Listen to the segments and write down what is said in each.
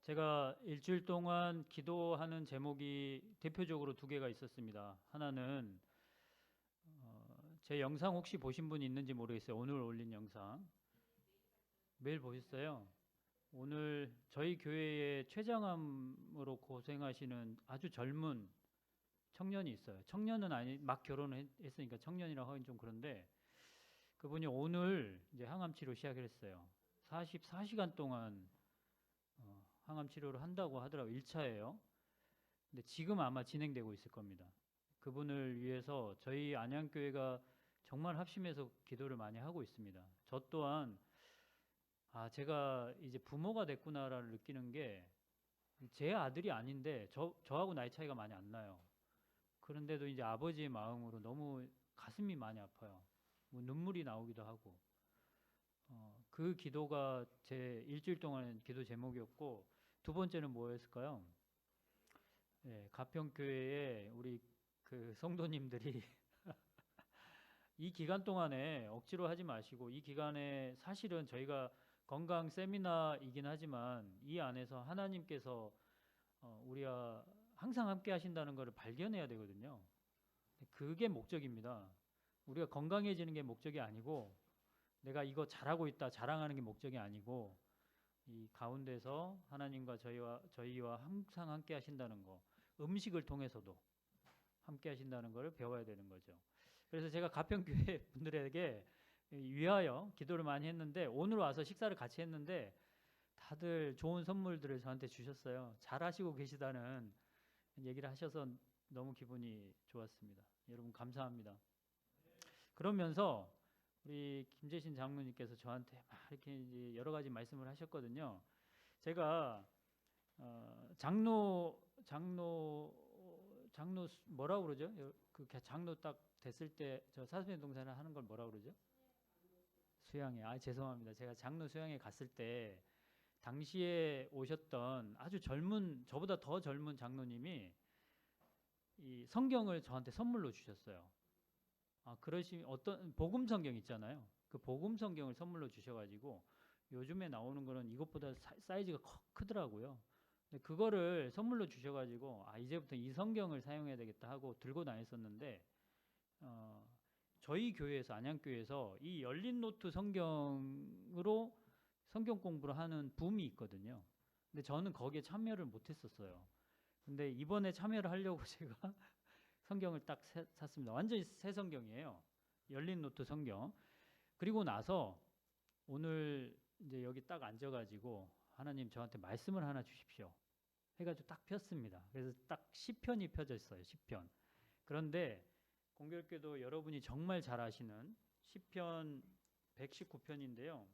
제가 일주일 동안 기도하는 제목이 대표적으로 두 개가 있었습니다. 하나는 제 영상 혹시 보신 분 있는지 모르겠어요. 오늘 올린 영상. 매일 보셨어요? 오늘 저희 교회에 췌장암으로 고생하시는 아주 젊은 청년이 있어요. 청년은 아니, 막 결혼을 했으니까 청년이라고 하긴 좀 그런데 그분이 오늘 이제 항암 치료 시작을 했어요. 44시간 동안 항암 치료를 한다고 하더라고요. 1차예요. 근데 지금 아마 진행되고 있을 겁니다. 그분을 위해서 저희 안양교회가 정말 합심해서 기도를 많이 하고 있습니다. 저 또한 제가 이제 부모가 됐구나라를 느끼는 게 제 아들이 아닌데 저하고 나이 차이가 많이 안 나요. 그런데도 이제 아버지의 마음으로 너무 가슴이 많이 아파요. 뭐 눈물이 나오기도 하고. 그 기도가 제 일주일 동안 기도 제목이었고 두 번째는 뭐였을까요? 예, 가평교회에 우리 그 성도님들이 이 기간 동안에 억지로 하지 마시고 이 기간에 사실은 저희가 건강 세미나이긴 하지만 이 안에서 하나님께서 우리와 항상 함께 하신다는 것을 발견해야 되거든요. 그게 목적입니다. 우리가 건강해지는 게 목적이 아니고 내가 이거 잘하고 있다 자랑하는 게 목적이 아니고 이 가운데서 하나님과 저희와 항상 함께 하신다는 거, 음식을 통해서도 함께 하신다는 것을 배워야 되는 거죠. 그래서 제가 가평교회 분들에게 위하여 기도를 많이 했는데 오늘 와서 식사를 같이 했는데 다들 좋은 선물들을 저한테 주셨어요. 잘하시고 계시다는 얘기를 하셔서 너무 기분이 좋았습니다. 여러분 감사합니다. 그러면서 우리 김재신 장로님께서 저한테 막 이렇게 이제 여러 가지 말씀을 하셨거든요. 제가 장로 뭐라고 그러죠? 그 장로 딱 됐을 때 저 사슴의 동산을 하는 걸 뭐라고 그러죠? 수양회. 죄송합니다. 제가 장로 수양회 갔을 때 당시에 오셨던 아주 젊은 저보다 더 젊은 장로님이 이 성경을 저한테 선물로 주셨어요. 그러시 어떤 복음 성경 있잖아요. 그 복음 성경을 선물로 주셔가지고 요즘에 나오는 거는 이것보다 사이즈가 크더라고요. 근데 그거를 선물로 주셔가지고 이제부터 이 성경을 사용해야 되겠다 하고 들고 다녔었는데 저희 교회에서 안양교회에서 이 열린 노트 성경으로 성경 공부를 하는 붐이 있거든요. 근데 저는 거기에 참여를 못했었어요. 근데 이번에 참여를 하려고 제가 성경을 딱 샀습니다. 완전히 새 성경이에요. 열린 노트 성경. 그리고 나서 오늘 이제 여기 딱 앉아가지고 하나님 저한테 말씀을 하나 주십시오. 해가지고 딱 폈습니다. 그래서 딱 시편이 펴져 있어요. 시편. 그런데 공교롭게도 여러분이 정말 잘 아시는 시편 119편인데요.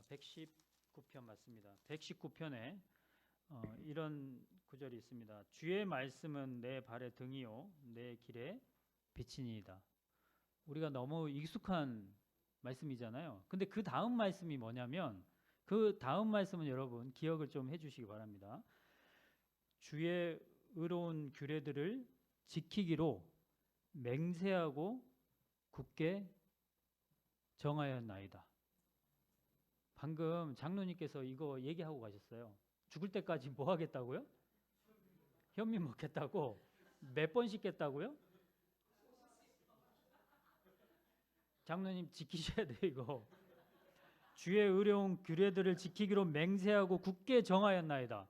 119편 맞습니다. 119편에 이런 구절이 있습니다. 주의 말씀은 내 발의 등이요 내 길에 빛이니이다. 우리가 너무 익숙한 말씀이잖아요. 근데 그 다음 말씀이 뭐냐면 그 다음 말씀은 여러분 기억을 좀 해주시기 바랍니다. 주의 의로운 규례들을 지키기로 맹세하고 굳게 정하였나이다. 방금 장로님께서 이거 얘기하고 가셨어요. 죽을 때까지 뭐 하겠다고요? 현미 먹겠다고? 몇 번 씻겠다고요? 장로님 지키셔야 돼요 이거. 주의 의로운 규례들을 지키기로 맹세하고 굳게 정하였나이다.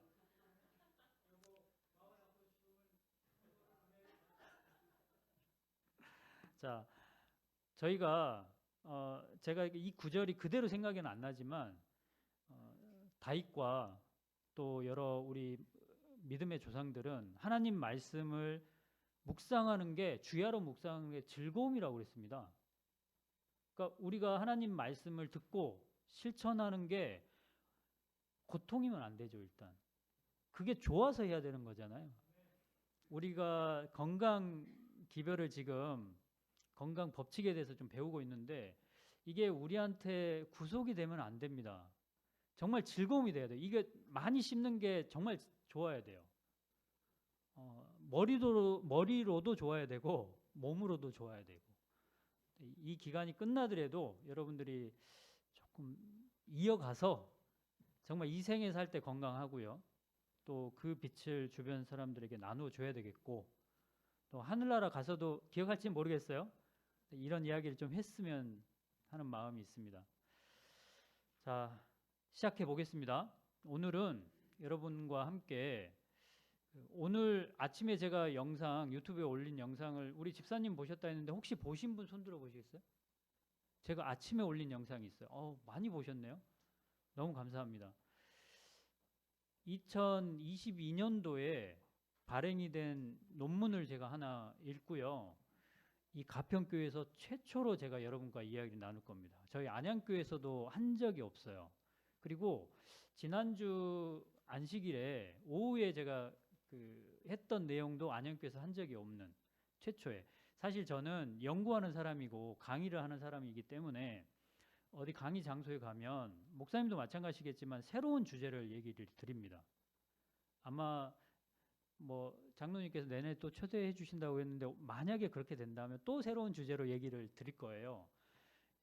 자, 저희가 제가 이 구절이 그대로 생각은 안 나지만 다윗과 또 여러 우리 믿음의 조상들은 하나님 말씀을 묵상하는 게 주야로 묵상하는 게 즐거움이라고 그랬습니다. 그러니까 우리가 하나님 말씀을 듣고 실천하는 게 고통이면 안 되죠, 일단. 그게 좋아서 해야 되는 거잖아요. 우리가 건강 기별을 지금 건강 법칙에 대해서 좀 배우고 있는데 이게 우리한테 구속이 되면 안 됩니다. 정말 즐거움이 돼야 돼요. 이게 많이 씹는 게 정말 좋아야 돼요. 머리로도 좋아야 되고 몸으로도 좋아야 되고 이 기간이 끝나더라도 여러분들이 조금 이어가서 정말 이 생에 살 때 건강하고요. 또 그 빛을 주변 사람들에게 나눠줘야 되겠고, 또 하늘나라 가서도 기억할지 모르겠어요. 이런 이야기를 좀 했으면 하는 마음이 있습니다. 자, 시작해 보겠습니다. 오늘은 여러분과 함께 오늘 아침에 제가 유튜브에 올린 영상을 우리 집사님 보셨다 했는데 혹시 보신 분 손 들어 보시겠어요? 제가 아침에 올린 영상이 있어요. 많이 보셨네요. 너무 감사합니다. 2022년도에 발행이 된 논문을 제가 하나 읽고요. 이 가평교회에서 최초로 제가 여러분과 이야기를 나눌 겁니다. 저희 안양교회에서도 한 적이 없어요. 그리고 지난주 안식일에 오후에 제가 했던 내용도 안양교회에서 한 적이 없는 최초의. 사실 저는 연구하는 사람이고 강의를 하는 사람이기 때문에 어디 강의 장소에 가면 목사님도 마찬가지겠지만 새로운 주제를 얘기를 드립니다. 아마 뭐 장로님께서 내내 또 초대해 주신다고 했는데 만약에 그렇게 된다면 또 새로운 주제로 얘기를 드릴 거예요.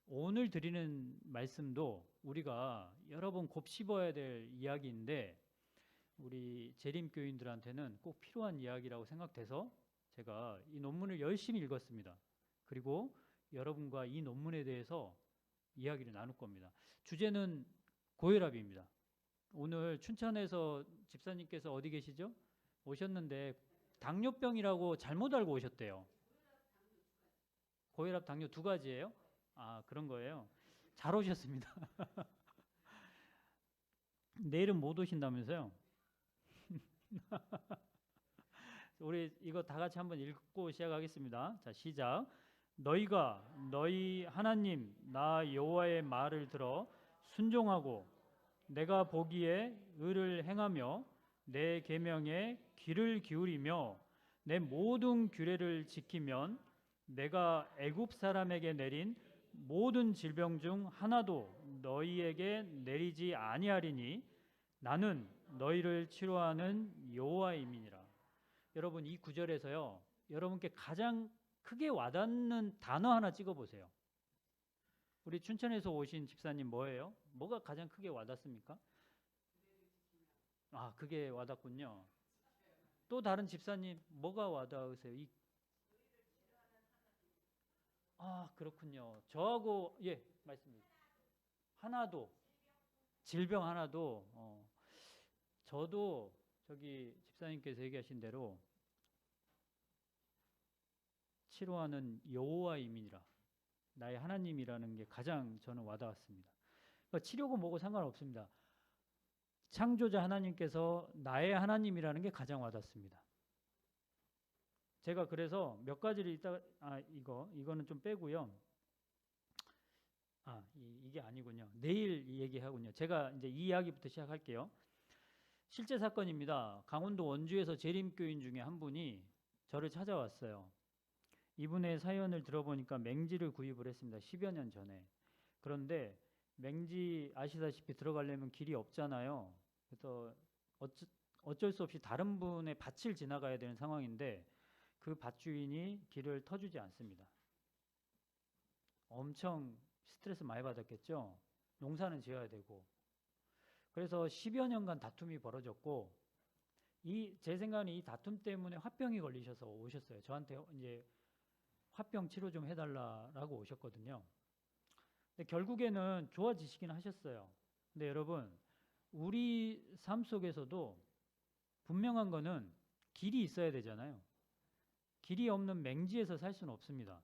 오늘 드리는 말씀도 우리가 여러 번 곱씹어야 될 이야기인데 우리 재림교인들한테는 꼭 필요한 이야기라고 생각돼서 제가 이 논문을 열심히 읽었습니다. 그리고 여러분과 이 논문에 대해서 이야기를 나눌 겁니다. 주제는 고혈압입니다. 오늘 춘천에서 집사님께서 어디 계시죠? 오셨는데 당뇨병이라고 잘못 알고 오셨대요. 고혈압, 당뇨 두 가지예요? 아, 그런 거예요. 잘 오셨습니다. 내일은 못 오신다면서요? 우리 이거 다 같이 한번 읽고 시작하겠습니다. 자, 시작. 너희가 너희 하나님 나 여호와의 말을 들어 순종하고 내가 보기에 의를 행하며 내 계명에 귀를 기울이며 내 모든 규례를 지키면 내가 애굽 사람에게 내린 모든 질병 중 하나도 너희에게 내리지 아니하리니 나는 너희를 치료하는 여호와임이니라. 여러분 이 구절에서요. 여러분께 가장 크게 와닿는 단어 하나 찍어보세요. 우리 춘천에서 오신 집사님 뭐예요? 뭐가 가장 크게 와닿습니까? 아, 그게 와닿군요. 또 다른 집사님 뭐가 와닿으세요? 그렇군요. 저하고 말씀해 주세요. 하나도 질병 하나도 저도 저기 집사님께서 얘기하신 대로 치료하는 여호와임이니라. 나의 하나님이라는 게 가장 저는 와닿았습니다. 그러니까 치료고 뭐고 상관없습니다. 창조자 하나님께서 나의 하나님이라는 게 가장 와닿습니다. 제가 그래서 몇 가지를 이거는 좀 빼고요. 이게 아니군요. 내일 얘기하군요. 제가 이제 이 이야기부터 시작할게요. 실제 사건입니다. 강원도 원주에서 재림교인 중에 한 분이 저를 찾아왔어요. 이분의 사연을 들어보니까 맹지를 구입을 했습니다. 10여 년 전에. 그런데 맹지 아시다시피 들어가려면 길이 없잖아요. 그래서 어쩔 수 없이 다른 분의 밭을 지나가야 되는 상황인데 그 밭주인이 길을 터주지 않습니다. 엄청 스트레스 많이 받았겠죠. 농사는 지어야 되고. 그래서 10여 년간 다툼이 벌어졌고 제 생각에는 이 다툼 때문에 화병이 걸리셔서 오셨어요. 저한테 이제 화병 치료 좀 해달라고 오셨거든요. 근데 결국에는 좋아지시긴 하셨어요. 근데 여러분 우리 삶 속에서도 분명한 거는 길이 있어야 되잖아요. 길이 없는 맹지에서 살 수는 없습니다.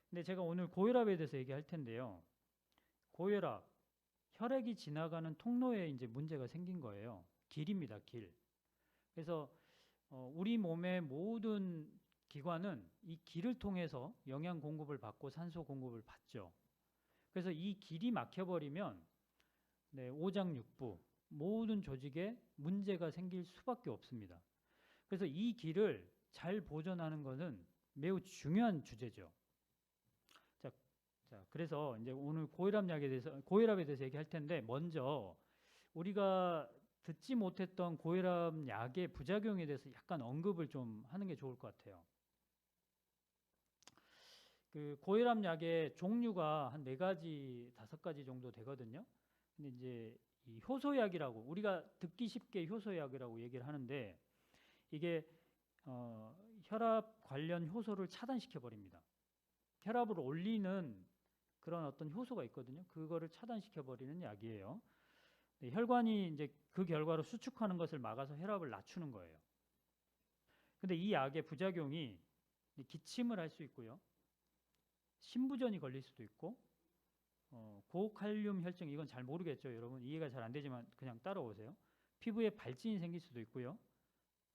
근데 제가 오늘 고혈압에 대해서 얘기할 텐데요. 고혈압, 혈액이 지나가는 통로에 이제 문제가 생긴 거예요. 길입니다, 길. 그래서 우리 몸의 모든 기관은 이 길을 통해서 영양 공급을 받고 산소 공급을 받죠. 그래서 이 길이 막혀버리면 오장육부 모든 조직에 문제가 생길 수밖에 없습니다. 그래서 이 길을 잘 보존하는 것은 매우 중요한 주제죠. 자, 그래서 이제 오늘 고혈압에 대해서 얘기할 텐데 먼저 우리가 듣지 못했던 고혈압 약의 부작용에 대해서 약간 언급을 좀 하는 게 좋을 것 같아요. 그 고혈압 약의 종류가 한 4가지, 5가지 정도 되거든요. 근데 이제 이 효소약이라고 우리가 듣기 쉽게 효소약이라고 얘기를 하는데 이게 혈압 관련 효소를 차단시켜 버립니다. 혈압을 올리는 그런 어떤 효소가 있거든요. 그거를 차단시켜 버리는 약이에요. 네, 혈관이 이제 그 결과로 수축하는 것을 막아서 혈압을 낮추는 거예요. 근데 이 약의 부작용이 기침을 할 수 있고요. 심부전이 걸릴 수도 있고 고칼륨 혈증 이건 잘 모르겠죠. 여러분 이해가 잘 안 되지만 그냥 따라오세요. 피부에 발진이 생길 수도 있고요.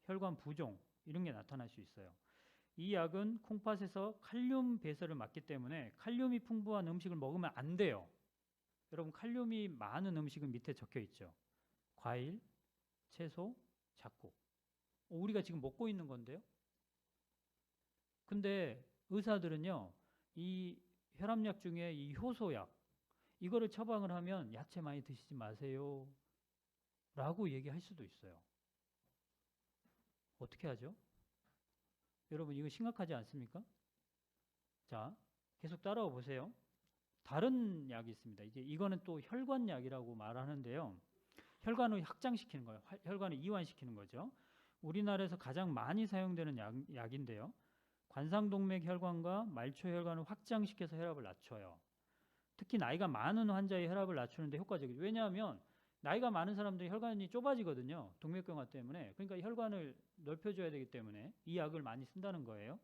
혈관 부종 이런 게 나타날 수 있어요. 이 약은 콩팥에서 칼륨 배설을 막기 때문에 칼륨이 풍부한 음식을 먹으면 안 돼요. 여러분 칼륨이 많은 음식은 밑에 적혀 있죠. 과일, 채소, 잡곡. 우리가 지금 먹고 있는 건데요. 근데 의사들은요. 이 혈압약 중에 이 효소약 이거를 처방을 하면 야채 많이 드시지 마세요. 라고 얘기할 수도 있어요. 어떻게 하죠? 여러분 이거 심각하지 않습니까? 자, 계속 따라와 보세요. 다른 약이 있습니다. 이제 이거는 또 혈관약이라고 말하는데요. 혈관을 확장시키는 거예요. 혈관을 이완시키는 거죠. 우리나라에서 가장 많이 사용되는 약인데요. 관상동맥 혈관과 말초 혈관을 확장시켜서 혈압을 낮춰요. 특히 나이가 많은 환자의 혈압을 낮추는데 효과적이죠. 왜냐하면 나이가 많은 사람들이 혈관이 좁아지거든요. 동맥경화 때문에. 그러니까 혈관을 넓혀줘야 되기 때문에 이 약을 많이 쓴다는 거예요.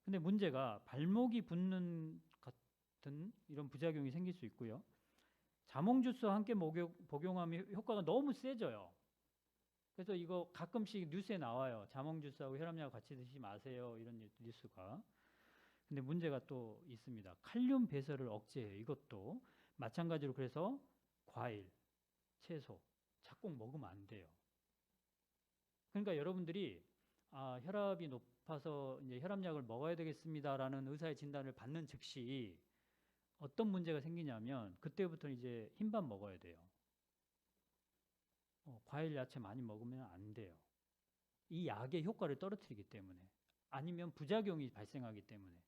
근데 문제가 발목이 붓는 같은 이런 부작용이 생길 수 있고요. 자몽주스와 함께 복용하면 효과가 너무 세져요. 그래서 이거 가끔씩 뉴스에 나와요. 자몽주스하고 혈압약 같이 드시지 마세요. 이런 뉴스가. 근데 문제가 또 있습니다. 칼륨 배설을 억제해요. 이것도 마찬가지로 그래서 과일, 채소, 잡곡 먹으면 안 돼요. 그러니까 여러분들이 혈압이 높아서 이제 혈압약을 먹어야 되겠습니다라는 의사의 진단을 받는 즉시 어떤 문제가 생기냐면 그때부터 이제 흰밥 먹어야 돼요. 과일, 야채 많이 먹으면 안 돼요. 이 약의 효과를 떨어뜨리기 때문에 아니면 부작용이 발생하기 때문에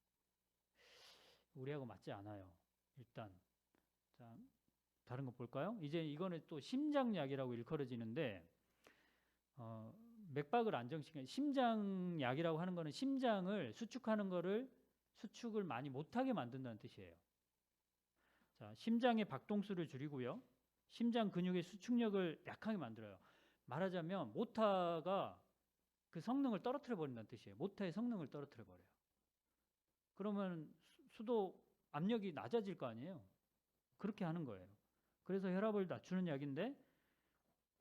우리하고 맞지 않아요. 일단 자, 다른 거 볼까요? 이제 이거는 또 심장약이라고 일컬어지는데 맥박을 안정시키는 심장약이라고 하는 거는 심장을 수축하는 거를 수축을 많이 못하게 만든다는 뜻이에요. 자, 심장의 박동수를 줄이고요. 심장 근육의 수축력을 약하게 만들어요. 말하자면 모타가 그 성능을 떨어뜨려 버린다는 뜻이에요. 모타의 성능을 떨어뜨려 버려요. 그러면 수도 압력이 낮아질 거 아니에요. 그렇게 하는 거예요. 그래서 혈압을 낮추는 약인데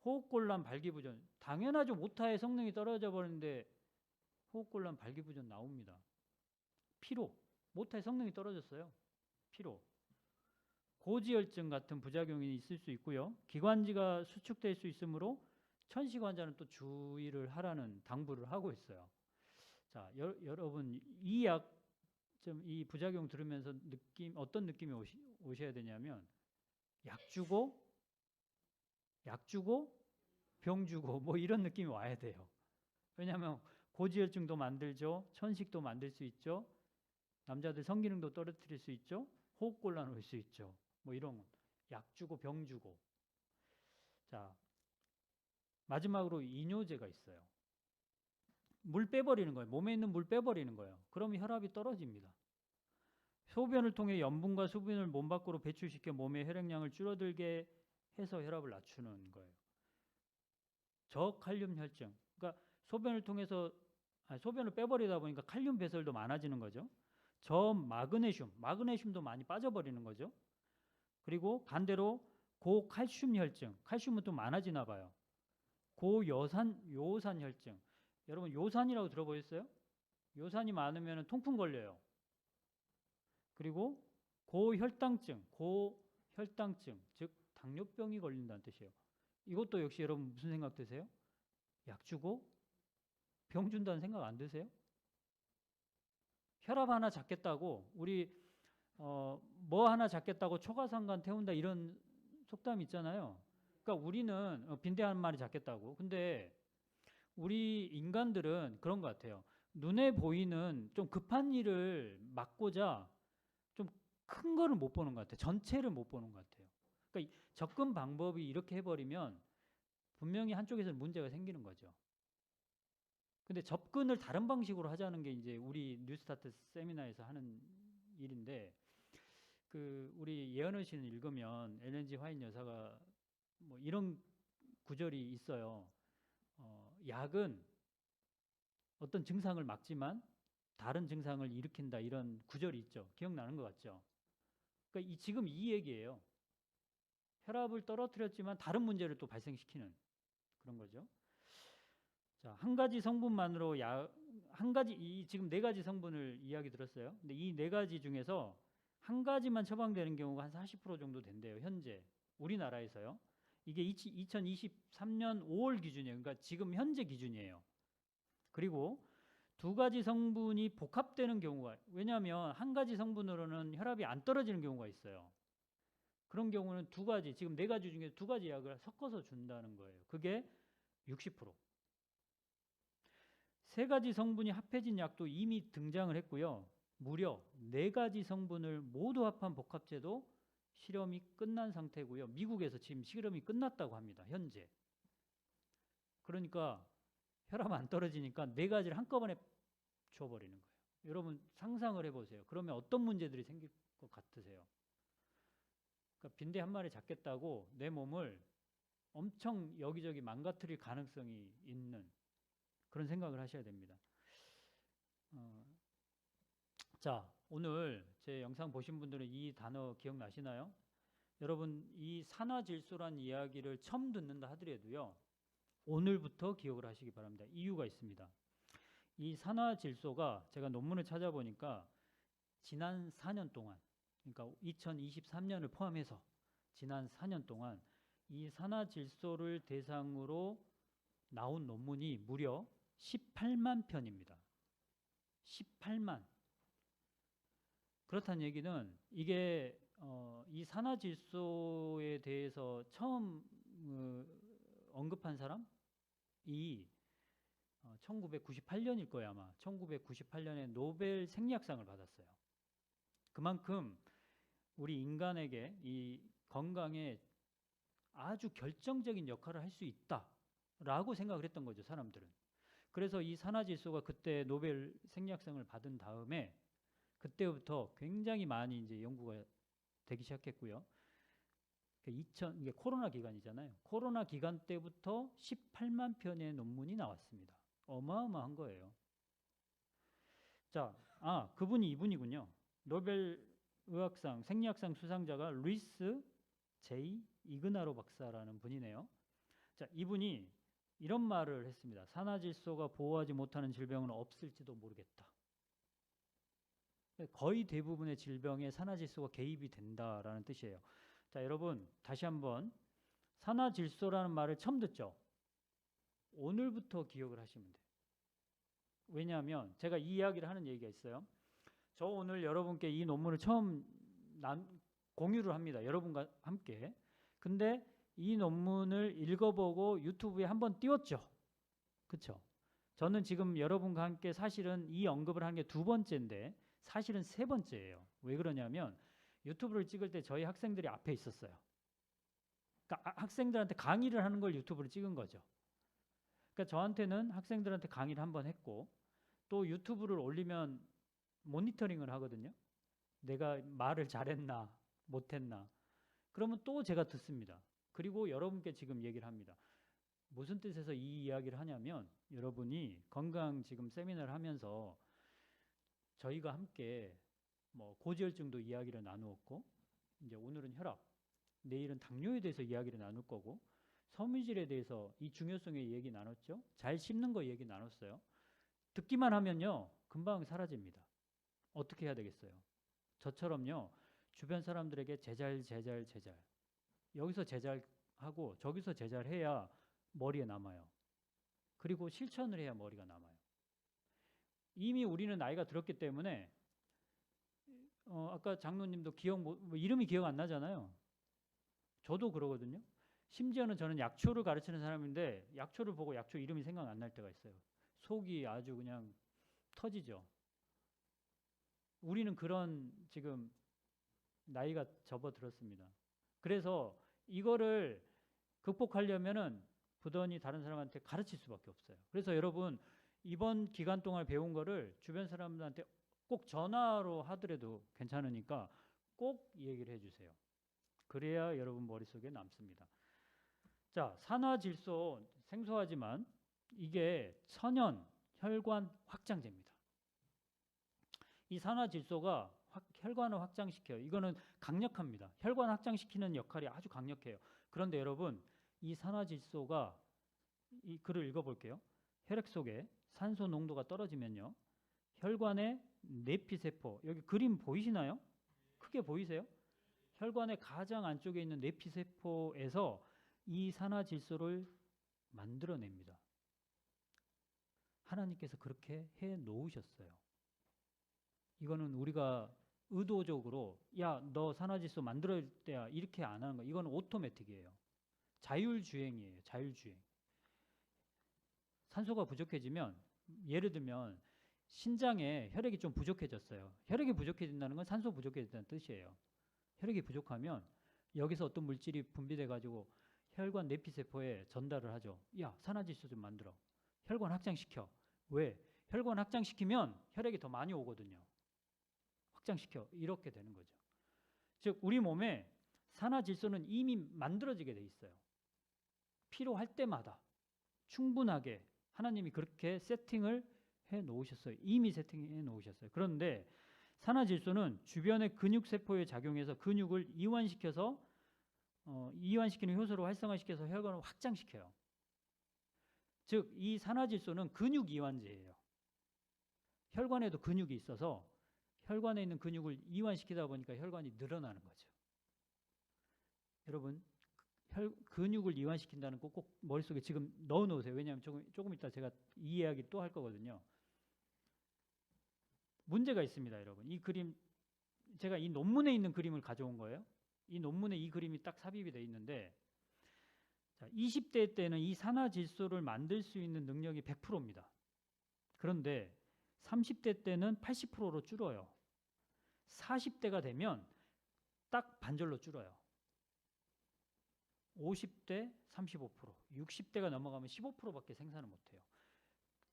호흡곤란, 발기부전 당연하죠. 모타의 성능이 떨어져 버리는데 호흡곤란, 발기부전 나옵니다. 피로, 모타의 성능이 떨어졌어요. 피로. 고지혈증 같은 부작용이 있을 수 있고요. 기관지가 수축될 수 있으므로 천식 환자는 또 주의를 하라는 당부를 하고 있어요. 자, 여러분 이 약 좀 이 부작용 들으면서 어떤 느낌이 오셔야 되냐면 약 주고 병 주고 뭐 이런 느낌이 와야 돼요. 왜냐하면 고지혈증도 만들죠. 천식도 만들 수 있죠. 남자들 성기능도 떨어뜨릴 수 있죠. 호흡곤란 올 수 있죠. 뭐 이런 약 주고 병 주고. 자, 마지막으로 이뇨제가 있어요. 물 빼버리는 거예요. 몸에 있는 물 빼버리는 거예요. 그러면 혈압이 떨어집니다. 소변을 통해 염분과 수분을 몸 밖으로 배출시켜 몸의 혈액량을 줄어들게 해서 혈압을 낮추는 거예요. 저칼륨 혈증. 그러니까 소변을 통해서 소변을 빼버리다 보니까 칼륨 배설도 많아지는 거죠. 마그네슘도 많이 빠져버리는 거죠. 그리고 반대로 고칼슘 혈증, 칼슘은 또 많아지나 봐요. 요산 혈증. 여러분 요산이라고 들어보셨어요? 요산이 많으면 통풍 걸려요. 그리고 고혈당증, 즉 당뇨병이 걸린다는 뜻이에요. 이것도 역시 여러분 무슨 생각 드세요? 약 주고 병 준다는 생각 안 드세요? 혈압 하나 잡겠다고 우리 뭐 하나 잡겠다고 초가상간 태운다 이런 속담 있잖아요. 그러니까 우리는 빈대 한 마리 잡겠다고. 근데 우리 인간들은 그런 것 같아요. 눈에 보이는 좀 급한 일을 막고자 좀 큰 거를 못 보는 것 같아요. 전체를 못 보는 것 같아요. 그러니까 접근 방법이 이렇게 해버리면 분명히 한쪽에서는 문제가 생기는 거죠. 근데 접근을 다른 방식으로 하자는 게 이제 우리 뉴스타트 세미나에서 하는 일인데, 우리 예언의 신을 읽으면 엘렌 G 화이트 여사가 뭐 이런 구절이 있어요. 약은 어떤 증상을 막지만 다른 증상을 일으킨다, 이런 구절이 있죠. 기억나는 것 같죠? 그러니까 지금 이 얘기예요. 혈압을 떨어뜨렸지만 다른 문제를 또 발생시키는 그런 거죠. 자, 한 가지 성분만으로 지금 네 가지 성분을 이야기 들었어요. 근데 이 네 가지 중에서 한 가지만 처방되는 경우가 한 40% 정도 된대요. 현재 우리나라에서요. 이게 2023년 5월 기준이에요. 그러니까 지금 현재 기준이에요. 그리고 두 가지 성분이 복합되는 경우가, 왜냐하면 한 가지 성분으로는 혈압이 안 떨어지는 경우가 있어요. 그런 경우는 두 가지, 지금 네 가지 중에 두 가지 약을 섞어서 준다는 거예요. 그게 60%. 세 가지 성분이 합해진 약도 이미 등장을 했고요. 무려 네 가지 성분을 모두 합한 복합제도 실험이 끝난 상태고요. 미국에서 지금 실험이 끝났다고 합니다. 현재. 그러니까 혈압 안 떨어지니까 네 가지를 한꺼번에 줘버리는 거예요. 여러분 상상을 해보세요. 그러면 어떤 문제들이 생길 것 같으세요? 그러니까 빈대 한 마리 잡겠다고 내 몸을 엄청 여기저기 망가뜨릴 가능성이 있는 그런 생각을 하셔야 됩니다. 자, 오늘 제 영상 보신 분들은 이 단어 기억나시나요? 여러분, 이 산화질소란 이야기를 처음 듣는다 하더라도요, 오늘부터 기억을 하시기 바랍니다. 이유가 있습니다. 이 산화질소가 제가 논문을 찾아보니까 지난 4년 동안, 그러니까 2023년을 포함해서 지난 4년 동안 이 산화질소를 대상으로 나온 논문이 무려 18만 편입니다. 18만. 그렇다는 얘기는 이게 이 산화질소에 대해서 처음 언급한 사람이 1998년일 거예요. 아마 1998년에 노벨 생리학상을 받았어요. 그만큼 우리 인간에게 이 건강에 아주 결정적인 역할을 할 수 있다라고 생각을 했던 거죠, 사람들은. 그래서 이 산화질소가 그때 노벨 생리학상을 받은 다음에 그때부터 굉장히 많이 이제 연구가 되기 시작했고요. 이게 코로나 기간이잖아요. 코로나 기간 때부터 18만 편의 논문이 나왔습니다. 어마어마한 거예요. 자, 그분이 이분이군요. 노벨 의학상, 생리학상 수상자가 루이스 제이 이그나로 박사라는 분이네요. 자, 이분이 이런 말을 했습니다. 산화질소가 보호하지 못하는 질병은 없을지도 모르겠다. 거의 대부분의 질병에 산화질소가 개입이 된다라는 뜻이에요. 자, 여러분 다시 한번 산화질소라는 말을 처음 듣죠? 오늘부터 기억을 하시면 돼요. 왜냐하면 제가 이 이야기를 하는 얘기가 있어요. 저 오늘 여러분께 이 논문을 처음 공유를 합니다. 여러분과 함께. 근데 이 논문을 읽어보고 유튜브에 한번 띄웠죠. 그렇죠? 저는 지금 여러분과 함께 사실은 이 언급을 한 게 두 번째인데 사실은 세 번째예요. 왜 그러냐면 유튜브를 찍을 때 저희 학생들이 앞에 있었어요. 그러니까 학생들한테 강의를 하는 걸 유튜브로 찍은 거죠. 그러니까 저한테는 학생들한테 강의를 한번 했고 또 유튜브를 올리면 모니터링을 하거든요. 내가 말을 잘했나 못했나. 그러면 또 제가 듣습니다. 그리고 여러분께 지금 얘기를 합니다. 무슨 뜻에서 이 이야기를 하냐면 여러분이 건강 지금 세미나를 하면서 저희가 함께 뭐 고지혈증도 이야기를 나누었고 이제 오늘은 혈압, 내일은 당뇨에 대해서 이야기를 나눌 거고 섬유질에 대해서 이 중요성의 얘기 나눴죠. 잘 씹는 거 얘기 나눴어요. 듣기만 하면요 금방 사라집니다. 어떻게 해야 되겠어요? 저처럼요 주변 사람들에게 제잘 여기서 제잘하고 저기서 제잘해야 머리에 남아요. 그리고 실천을 해야 머리가 남아요. 이미 우리는 나이가 들었기 때문에 아까 장로님도 이름이 기억 안 나잖아요. 저도 그러거든요. 심지어는 저는 약초를 가르치는 사람인데 약초를 보고 약초 이름이 생각 안 날 때가 있어요. 속이 아주 그냥 터지죠. 우리는 그런 지금 나이가 접어들었습니다. 그래서 이거를 극복하려면은 부단히 다른 사람한테 가르칠 수밖에 없어요. 그래서 여러분 이번 기간 동안 배운 거를 주변 사람들한테 꼭 전화로 하더라도 괜찮으니까 꼭 얘기를 해주세요. 그래야 여러분 머릿속에 남습니다. 자, 산화질소 생소하지만 이게 천연 혈관 확장제입니다. 이 산화질소가 혈관을 확장시켜요. 이거는 강력합니다. 혈관 확장시키는 역할이 아주 강력해요. 그런데 여러분 이 산화질소가 이 글을 읽어볼게요. 혈액 속에 산소 농도가 떨어지면요. 혈관의 내피세포, 여기 그림 보이시나요? 크게 보이세요? 혈관의 가장 안쪽에 있는 내피세포에서 이 산화질소를 만들어냅니다. 하나님께서 그렇게 해 놓으셨어요. 이거는 우리가 의도적으로 야, 너 산화질소 만들어야 돼 이렇게 안 하는 거예요. 이건 오토매틱이에요. 자율주행이에요. 자율주행. 산소가 부족해지면 예를 들면 신장에 혈액이 좀 부족해졌어요. 혈액이 부족해진다는 건 산소 부족해진다는 뜻이에요. 혈액이 부족하면 여기서 어떤 물질이 분비돼 가지고 혈관 내피세포에 전달을 하죠. 야, 산화질소 좀 만들어. 혈관 확장시켜. 왜? 혈관 확장시키면 혈액이 더 많이 오거든요. 확장시켜. 이렇게 되는 거죠. 즉 우리 몸에 산화질소는 이미 만들어지게 돼 있어요. 필요할 때마다 충분하게 하나님이 그렇게 세팅을 해 놓으셨어요. 이미 세팅해 놓으셨어요. 그런데 산화질소는 주변의 근육세포에 작용해서 근육을 이완시켜서 이완시키는 효소로 활성화시켜서 혈관을 확장시켜요. 즉 이 산화질소는 근육 이완제예요. 혈관에도 근육이 있어서 혈관에 있는 근육을 이완시키다 보니까 혈관이 늘어나는 거죠. 여러분 근육을 이완시킨다는 거 꼭 머릿속에 지금 넣어놓으세요. 왜냐하면 조금 이따 제가 이 이야기 또 할 거거든요. 문제가 있습니다, 여러분. 이 그림 제가 이 논문에 있는 그림을 가져온 거예요. 이 논문에 이 그림이 딱 삽입이 돼 있는데 자, 20대 때는 이 산화질소를 만들 수 있는 능력이 100%입니다. 그런데 30대 때는 80%로 줄어요. 40대가 되면 딱 반절로 줄어요. 50대 35%, 60대가 넘어가면 15%밖에 생산을 못해요.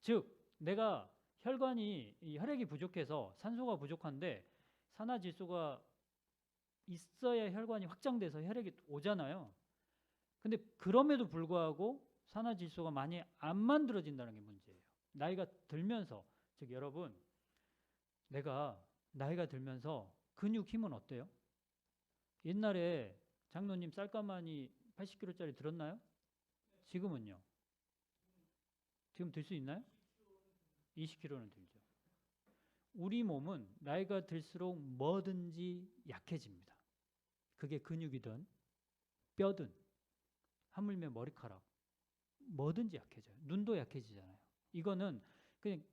즉 내가 혈관이 이 혈액이 부족해서 산소가 부족한데 산화질소가 있어야 혈관이 확장돼서 혈액이 오잖아요. 근데 그럼에도 불구하고 산화질소가 많이 안 만들어진다는 게 문제예요. 나이가 들면서 즉 여러분 내가 나이가 들면서 근육 힘은 어때요? 옛날에 장로님 쌀가마니 80kg짜리 들었나요? 지금은요? 지금 들 수 있나요? 20kg는 들죠. 우리 몸은 나이가 들수록 뭐든지 약해집니다. 그게 근육이든 뼈든 하물며 머리카락 뭐든지 약해져요. 눈도 약해지잖아요. 이거는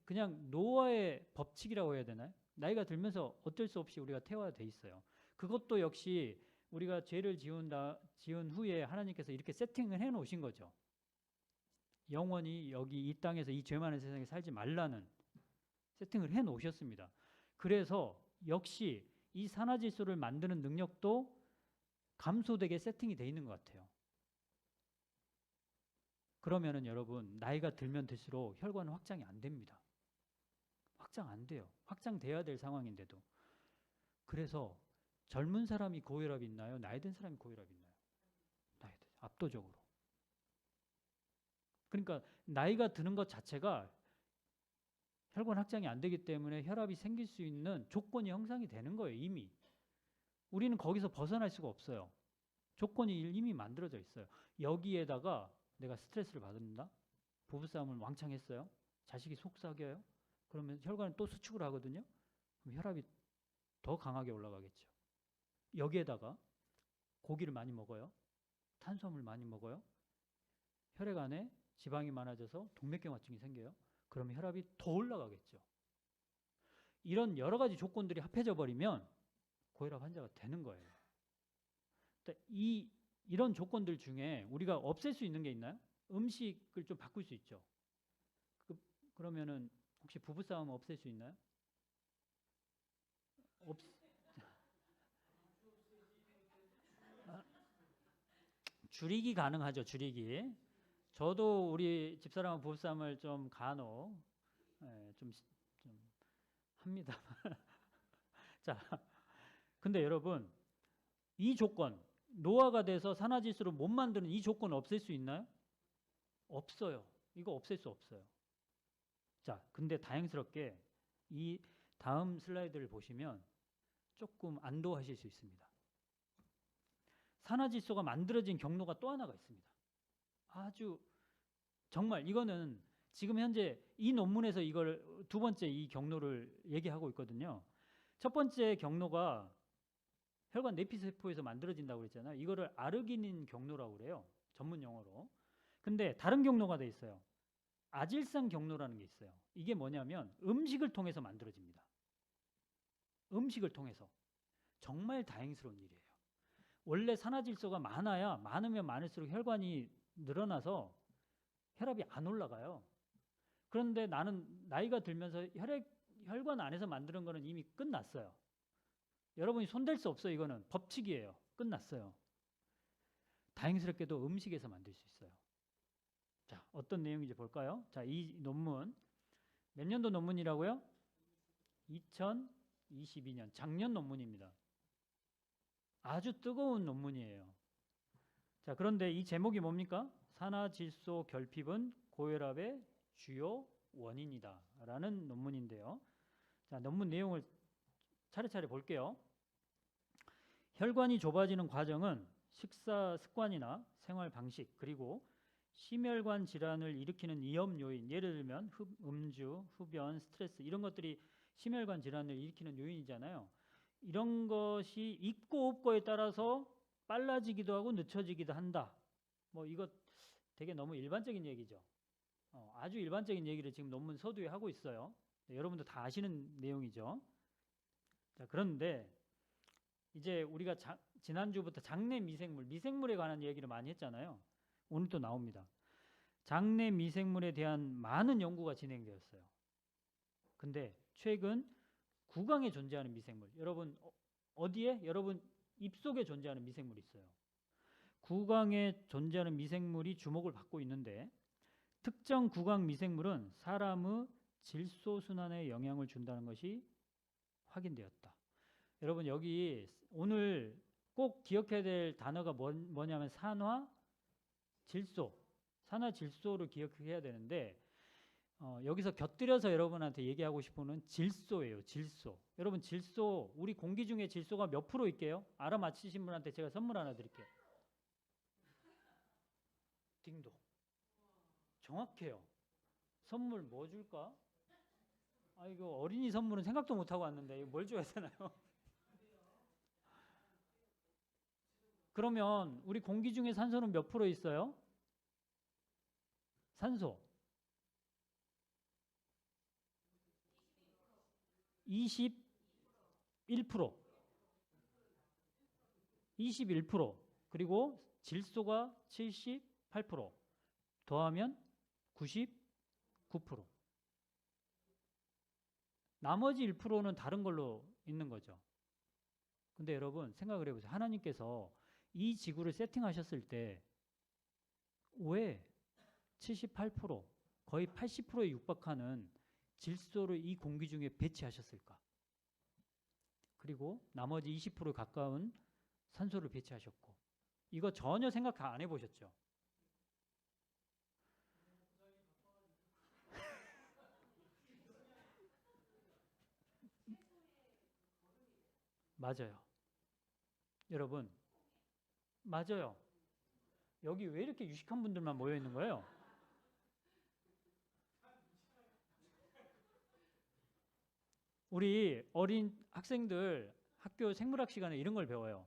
그냥 노화의 법칙이라고 해야 되나요? 나이가 들면서 어쩔 수 없이 우리가 태화돼 있어요. 그것도 역시 우리가 죄를 지은 후에 하나님께서 이렇게 세팅을 해 놓으신 거죠. 영원히 여기 이 땅에서 이 죄 많은 세상에 살지 말라는 세팅을 해 놓으셨습니다. 그래서 역시 이 산화질소를 만드는 능력도 감소되게 세팅이 돼 있는 것 같아요. 그러면은 여러분 나이가 들면 들수록 혈관은 확장이 안 됩니다. 확장 안 돼요. 확장돼야 될 상황인데도. 그래서 젊은 사람이 고혈압이 있나요? 나이 든 사람이 고혈압이 있나요? 나이 든 압도적으로. 그러니까 나이가 드는 것 자체가 혈관 확장이 안 되기 때문에 혈압이 생길 수 있는 조건이 형성이 되는 거예요. 이미. 우리는 거기서 벗어날 수가 없어요. 조건이 이미 만들어져 있어요. 여기에다가 내가 스트레스를 받는다? 부부싸움을 왕창 했어요? 자식이 속삭여요? 그러면 혈관은 또 수축을 하거든요? 그럼 혈압이 더 강하게 올라가겠죠. 여기에다가 고기를 많이 먹어요? 탄수화물 많이 먹어요? 혈액 안에 지방이 많아져서 동맥경화증이 생겨요? 그러면 혈압이 더 올라가겠죠. 이런 여러 가지 조건들이 합해져 버리면 고혈압 환자가 되는 거예요. 이런 조건들 중에 우리가 없앨 수 있는 게 있나요? 음식을 좀 바꿀 수 있죠. 그러면은 혹시 부부싸움 없앨 수 있나요? 줄이기 가능하죠. 줄이기. 저도 우리 집사람하고 부부싸움을 좀 간혹 좀 합니다. 자, 근데 여러분 이 조건 노화가 돼서 산화질소를 못 만드는 이 조건 없앨 수 있나요? 없어요. 이거 없앨 수 없어요. 자, 근데 다행스럽게 이 다음 슬라이드를 보시면 조금 안도하실 수 있습니다. 산화질소가 만들어진 경로가 또 하나가 있습니다. 아주 정말 이거는 지금 현재 이 논문에서 이걸 두 번째 이 경로를 얘기하고 있거든요. 첫 번째 경로가 혈관 내피세포에서 만들어진다고 그랬잖아요. 이거를 아르기닌 경로라고 그래요. 전문 용어로. 근데 다른 경로가 돼 있어요. 아질산 경로라는 게 있어요. 이게 뭐냐면 음식을 통해서 만들어집니다. 음식을 통해서. 정말 다행스러운 일이에요. 원래 산화질소가 많으면 많을수록 혈관이 늘어나서 혈압이 안 올라가요. 그런데 나는 나이가 들면서 혈관 안에서 만드는 거는 이미 끝났어요. 여러분이 손댈 수 없어요. 이거는 법칙이에요. 끝났어요. 다행스럽게도 음식에서 만들 수 있어요. 자, 어떤 내용인지 볼까요? 자, 이 논문 몇 년도 논문이라고요? 2022년 작년 논문입니다. 아주 뜨거운 논문이에요. 자, 그런데 이 제목이 뭡니까? 산화질소 결핍은 고혈압의 주요 원인이다 라는 논문인데요. 자, 논문 내용을 차례차례 볼게요. 혈관이 좁아지는 과정은 식사 습관이나 생활 방식 그리고 심혈관 질환을 일으키는 위험 요인, 예를 들면 음주, 흡연, 스트레스 이런 것들이 심혈관 질환을 일으키는 요인이잖아요. 이런 것이 있고 없고에 따라서 빨라지기도 하고 늦춰지기도 한다. 뭐 이거 되게 너무 일반적인 얘기죠. 아주 일반적인 얘기를 지금 논문 서두에 하고 있어요. 네, 여러분도 다 아시는 내용이죠. 자, 그런데 이제 우리가 지난주부터 장내 미생물에 관한 얘기를 많이 했잖아요. 오늘 또 나옵니다. 장내 미생물에 대한 많은 연구가 진행되었어요. 근데 최근 구강에 존재하는 미생물, 여러분 어디에? 여러분 입속에 존재하는 미생물이 있어요. 구강에 존재하는 미생물이 주목을 받고 있는데 특정 구강 미생물은 사람의 질소순환에 영향을 준다는 것이 확인되었다. 여러분 여기 오늘 꼭 기억해야 될 단어가 뭐냐면 산화질소를 기억해야 되는데 여기서 곁들여서 여러분한테 얘기하고 싶은 건 질소예요. 질소. 여러분 질소, 우리 공기 중에 질소가 몇 프로 있게요? 알아맞히신 분한테 제가 선물 하나 드릴게요. 딩동. 정확해요. 선물 뭐 줄까? 아, 이거 어린이 선물은 생각도 못하고 왔는데 이거 뭘 줘야 되나요? 그러면 우리 공기 중에 산소는 몇 프로 있어요? 산소 21%, 21%, 그리고 질소가 78%, 더하면 99%. 나머지 1%는 다른 걸로 있는 거죠. 근데 여러분 생각을 해보세요. 하나님께서 이 지구를 세팅하셨을 때 왜 78%, 거의 80%에 육박하는 질소를 이 공기 중에 배치하셨을까? 그리고 나머지 20% 가까운 산소를 배치하셨고, 이거 전혀 생각 안 해보셨죠? 맞아요. 여러분, 맞아요. 여기 왜 이렇게 유식한 분들만 모여 있는 거예요? 우리 어린 학생들 학교 생물학 시간에 이런 걸 배워요.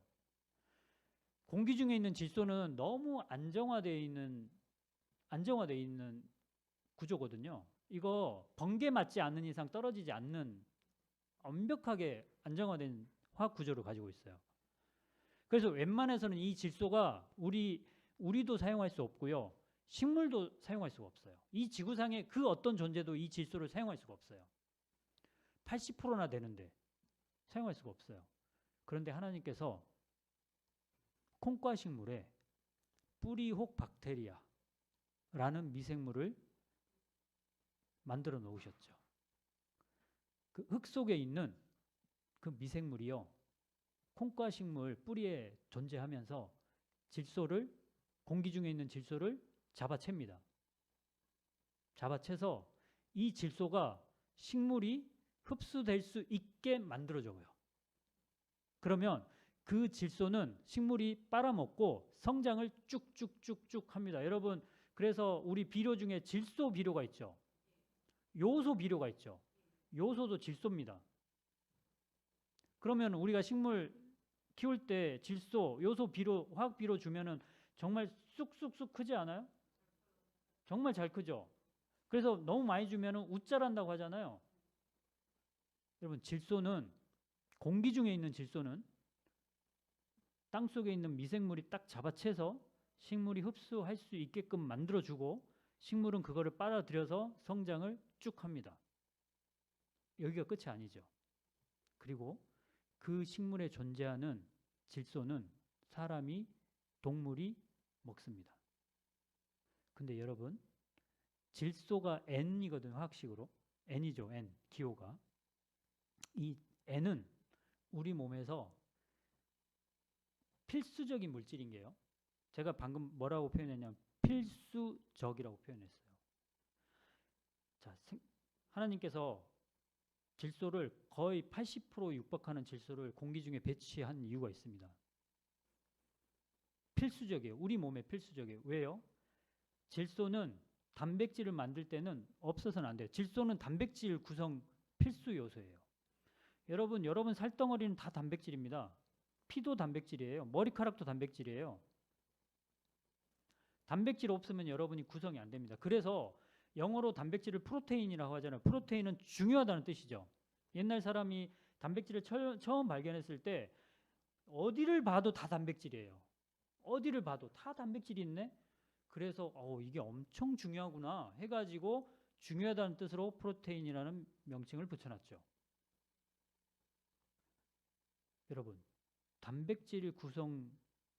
공기 중에 있는 질소는 너무 안정화되어 있는 구조거든요. 이거 번개 맞지 않는 이상 떨어지지 않는 완벽하게 안정화된 화학 구조를 가지고 있어요. 그래서 웬만해서는 이 질소가 우리도 사용할 수 없고요. 식물도 사용할 수가 없어요. 이 지구상의 그 어떤 존재도 이 질소를 사용할 수가 없어요. 80%나 되는데 사용할 수가 없어요. 그런데 하나님께서 콩과 식물에 뿌리혹 박테리아라는 미생물을 만들어 놓으셨죠. 그 흙 속에 있는 그 미생물이요, 콩과 식물 뿌리에 존재하면서 질소를, 공기 중에 있는 질소를 잡아챕니다. 잡아채서 이 질소가 식물이 흡수될 수 있게 만들어줘요. 그러면 그 질소는 식물이 빨아먹고 성장을 쭉쭉쭉쭉 합니다. 여러분, 그래서 우리 비료 중에 질소 비료가 있죠. 요소 비료가 있죠. 요소도 질소입니다. 그러면 우리가 식물 키울 때 질소, 요소 비료, 화학 비료 주면은 정말 쑥쑥쑥 크지 않아요? 정말 잘 크죠. 그래서 너무 많이 주면은 웃자란다고 하잖아요. 여러분, 질소는, 공기 중에 있는 질소는 땅 속에 있는 미생물이 딱 잡아채서 식물이 흡수할 수 있게끔 만들어주고, 식물은 그거를 빨아들여서 성장을 쭉 합니다. 여기가 끝이 아니죠. 그리고 그 식물에 존재하는 질소는 사람이, 동물이 먹습니다. 근데 여러분, 질소가 N이거든요. 화학식으로. N이죠. N, 기호가. 이 N은 우리 몸에서 필수적인 물질인 게요. 제가 방금 뭐라고 표현했냐면 필수적이라고 표현했어요. 자, 하나님께서 질소를 거의 80% 육박하는 질소를 공기 중에 배치한 이유가 있습니다. 필수적이에요. 우리 몸에 필수적이에요. 왜요? 질소는 단백질을 만들 때는 없어서는 안 돼요. 질소는 단백질 구성 필수 요소예요. 여러분 살덩어리는 다 단백질입니다. 피도 단백질이에요. 머리카락도 단백질이에요. 단백질 없으면 여러분이 구성이 안 됩니다. 그래서 영어로 단백질을 프로테인이라고 하잖아요. 프로테인은 중요하다는 뜻이죠. 옛날 사람이 단백질을 처음 발견했을 때 어디를 봐도 다 단백질이에요. 어디를 봐도 다 단백질이 있네? 그래서 이게 엄청 중요하구나 해가지고 중요하다는 뜻으로 프로테인이라는 명칭을 붙여놨죠. 여러분, 단백질 구성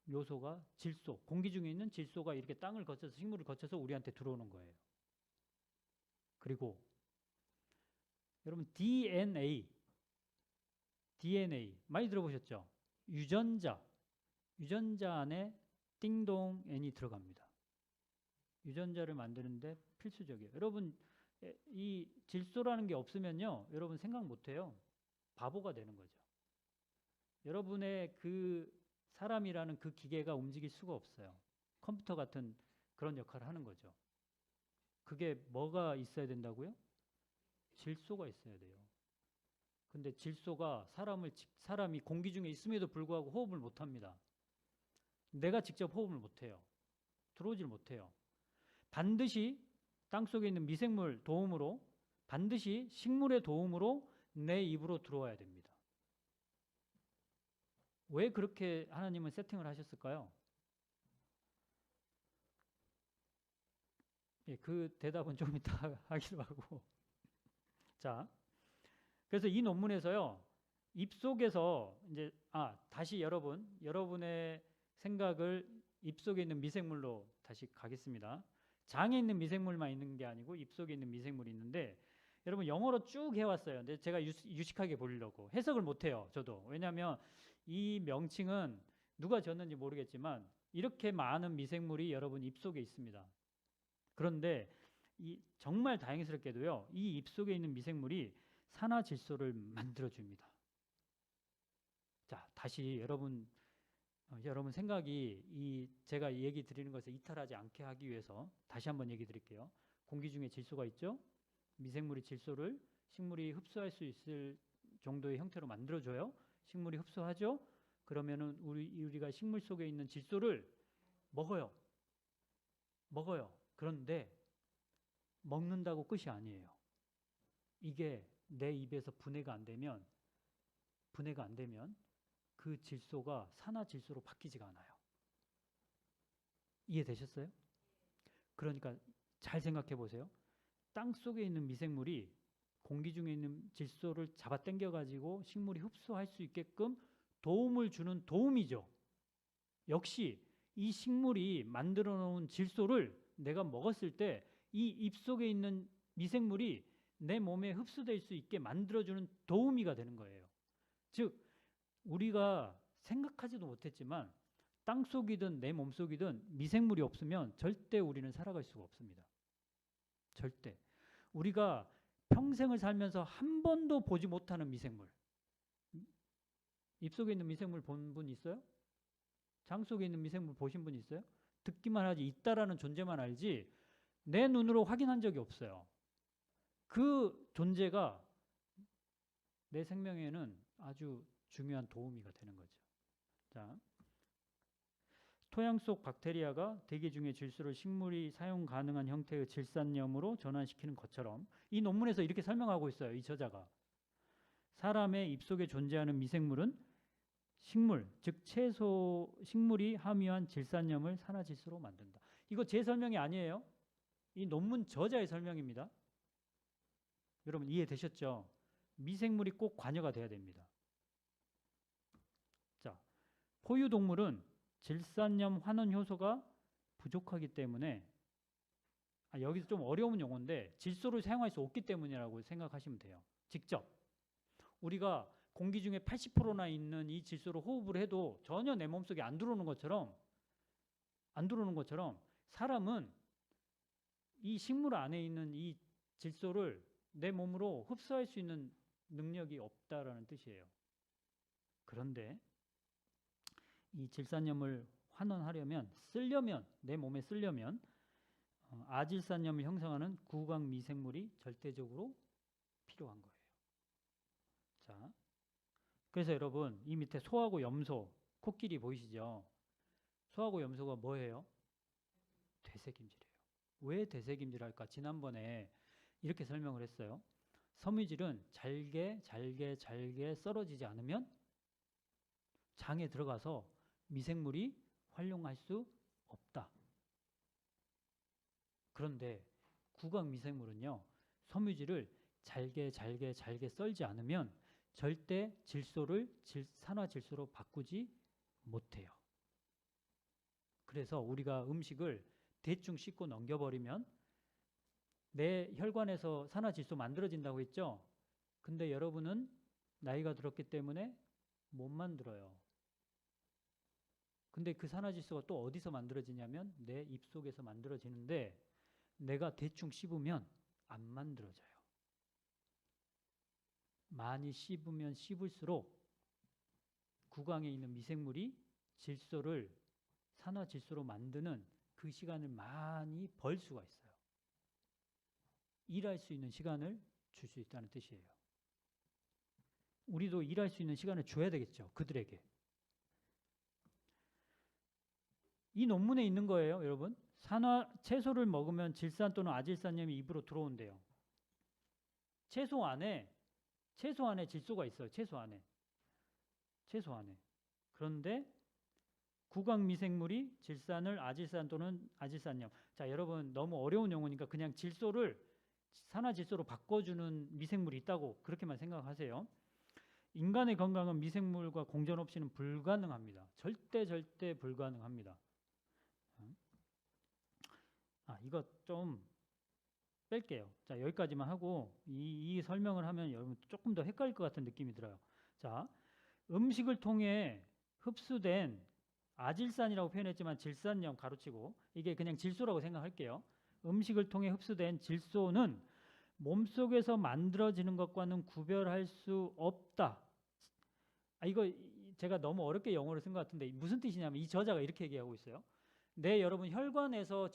요소가 질소, 공기 중에 있는 질소가 이렇게 땅을 거쳐서, 식물을 거쳐서 우리한테 들어오는 거예요. 그리고 여러분, DNA 많이 들어보셨죠? 유전자 안에 띵동 N이 들어갑니다. 유전자를 만드는데 필수적이에요. 여러분, 이 질소라는 게 없으면요, 여러분 생각 못해요. 바보가 되는 거죠. 여러분의 그 사람이라는 그 기계가 움직일 수가 없어요. 컴퓨터 같은 그런 역할을 하는 거죠. 그게 뭐가 있어야 된다고요? 질소가 있어야 돼요. 근데 질소가 사람이 공기 중에 있음에도 불구하고 호흡을 못 합니다. 내가 직접 호흡을 못 해요. 들어오질 못해요. 반드시 땅속에 있는 미생물 도움으로, 반드시 식물의 도움으로 내 입으로 들어와야 됩니다. 왜 그렇게 하나님은 세팅을 하셨을까요? 예, 그 대답은 좀 이따 하기로 하고. 자, 그래서 이 논문에서요, 입속에서 이제 다시 여러분의 생각을 입속에 있는 미생물로 다시 가겠습니다. 장에 있는 미생물만 있는 게 아니고 입속에 있는 미생물이 있는데, 여러분 영어로 쭉 해왔어요. 근데 제가 유식하게 보려고 해석을 못해요. 저도. 왜냐하면 이 명칭은 누가 졌는지 모르겠지만 이렇게 많은 미생물이 여러분 입속에 있습니다. 그런데 정말 다행스럽게도요, 이 입속에 있는 미생물이 산화질소를 만들어줍니다. 자, 다시 여러분 생각이 제가 얘기 드리는 것을 이탈하지 않게 하기 위해서 다시 한번 얘기 드릴게요. 공기 중에 질소가 있죠. 미생물이 질소를 식물이 흡수할 수 있을 정도의 형태로 만들어줘요. 식물이 흡수하죠. 그러면은 우리가 식물 속에 있는 질소를 먹어요. 그런데 먹는다고 끝이 아니에요. 이게 내 입에서 분해가 안 되면 그 질소가 산화질소로 바뀌지가 않아요. 이해되셨어요? 그러니까 잘 생각해 보세요. 땅 속에 있는 미생물이 공기 중에 있는 질소를 잡아당겨 가지고 식물이 흡수할 수 있게끔 도움을 주는 도움이죠. 역시 이 식물이 만들어 놓은 질소를 내가 먹었을 때 이 입속에 있는 미생물이 내 몸에 흡수될 수 있게 만들어주는 도우미가 되는 거예요. 즉 우리가 생각하지도 못했지만 땅속이든 내 몸속이든 미생물이 없으면 절대 우리는 살아갈 수가 없습니다. 절대. 우리가 평생을 살면서 한 번도 보지 못하는 미생물. 입속에 있는 미생물 본 분 있어요? 장 속에 있는 미생물 보신 분 있어요? 듣기만 하지 있다라는 존재만 알지 내 눈으로 확인한 적이 없어요. 그 존재가 내 생명에는 아주 중요한 도우미가 되는 거죠. 자, 토양 속 박테리아가 대기 중의 질소를 식물이 사용 가능한 형태의 질산염으로 전환시키는 것처럼 이 논문에서 이렇게 설명하고 있어요. 이 저자가. 사람의 입속에 존재하는 미생물은 식물, 즉 채소, 식물이 함유한 질산염을 산화질소로 만든다. 이거 제 설명이 아니에요. 이 논문 저자의 설명입니다. 여러분 이해되셨죠? 미생물이 꼭 관여가 돼야 됩니다. 자, 포유동물은 질산염 환원 효소가 부족하기 때문에 여기서 좀 어려운 용어인데 질소를 사용할 수 없기 때문이라고 생각하시면 돼요. 직접 우리가 공기 중에 80%나 있는 이 질소를 호흡을 해도 전혀 내 몸속에 안 들어오는 것처럼 사람은 이 식물 안에 있는 이 질소를 내 몸으로 흡수할 수 있는 능력이 없다라는 뜻이에요. 그런데 이 질산염을 환원하려면 내 몸에 쓰려면 아질산염을 형성하는 구강 미생물이 절대적으로 필요한 거예요. 자, 그래서 여러분 이 밑에 소하고 염소, 코끼리 보이시죠? 소하고 염소가 뭐예요? 되새김질이에요. 왜 되새김질할까? 지난번에 이렇게 설명을 했어요. 섬유질은 잘게 썰어지지 않으면 장에 들어가서 미생물이 활용할 수 없다. 그런데 구강 미생물은요, 섬유질을 잘게 썰지 않으면 절대 질소를 산화질소로 바꾸지 못해요. 그래서 우리가 음식을 대충 씻고 넘겨버리면 내 혈관에서 산화질소 만들어진다고 했죠? 근데 여러분은 나이가 들었기 때문에 못 만들어요. 근데 그 산화질소가 또 어디서 만들어지냐면 내 입속에서 만들어지는데 내가 대충 씹으면 안 만들어져요. 많이 씹으면 씹을수록 구강에 있는 미생물이 질소를 산화질소로 만드는 그 시간을 많이 벌 수가 있어요. 일할 수 있는 시간을 줄 수 있다는 뜻이에요. 우리도 일할 수 있는 시간을 줘야 되겠죠. 그들에게. 이 논문에 있는 거예요, 여러분. 채소를 먹으면 질산 또는 아질산염이 입으로 들어온대요. 채소 안에 질소가 있어요. 채소 안에. 그런데 구강 미생물이 질산을 아질산 또는 아질산염. 자, 여러분 너무 어려운 용어니까 그냥 질소를 산화질소로 바꿔주는 미생물이 있다고 그렇게만 생각하세요. 인간의 건강은 미생물과 공존 없이는 불가능합니다. 절대 불가능합니다. 이거 좀 뺄게요. 자, 여기까지만 하고 이 설명을 하면 여러분 조금 더 헷갈릴 것 같은 느낌이 들어요. 자, 음식을 통해 흡수된 아질산이라고 표현했지만 질산염 가로치고 이게 그냥 질소라고 생각할게요. 음식을 통해 흡수된 질소는 몸속에서 만들어지는 것과는 구별할 수 없다. 이거 제가 너무 어렵게 영어를 쓴 것 같은데 무슨 뜻이냐면 이 저자가 이렇게 얘기하고 있어요. 여러분 혈관에서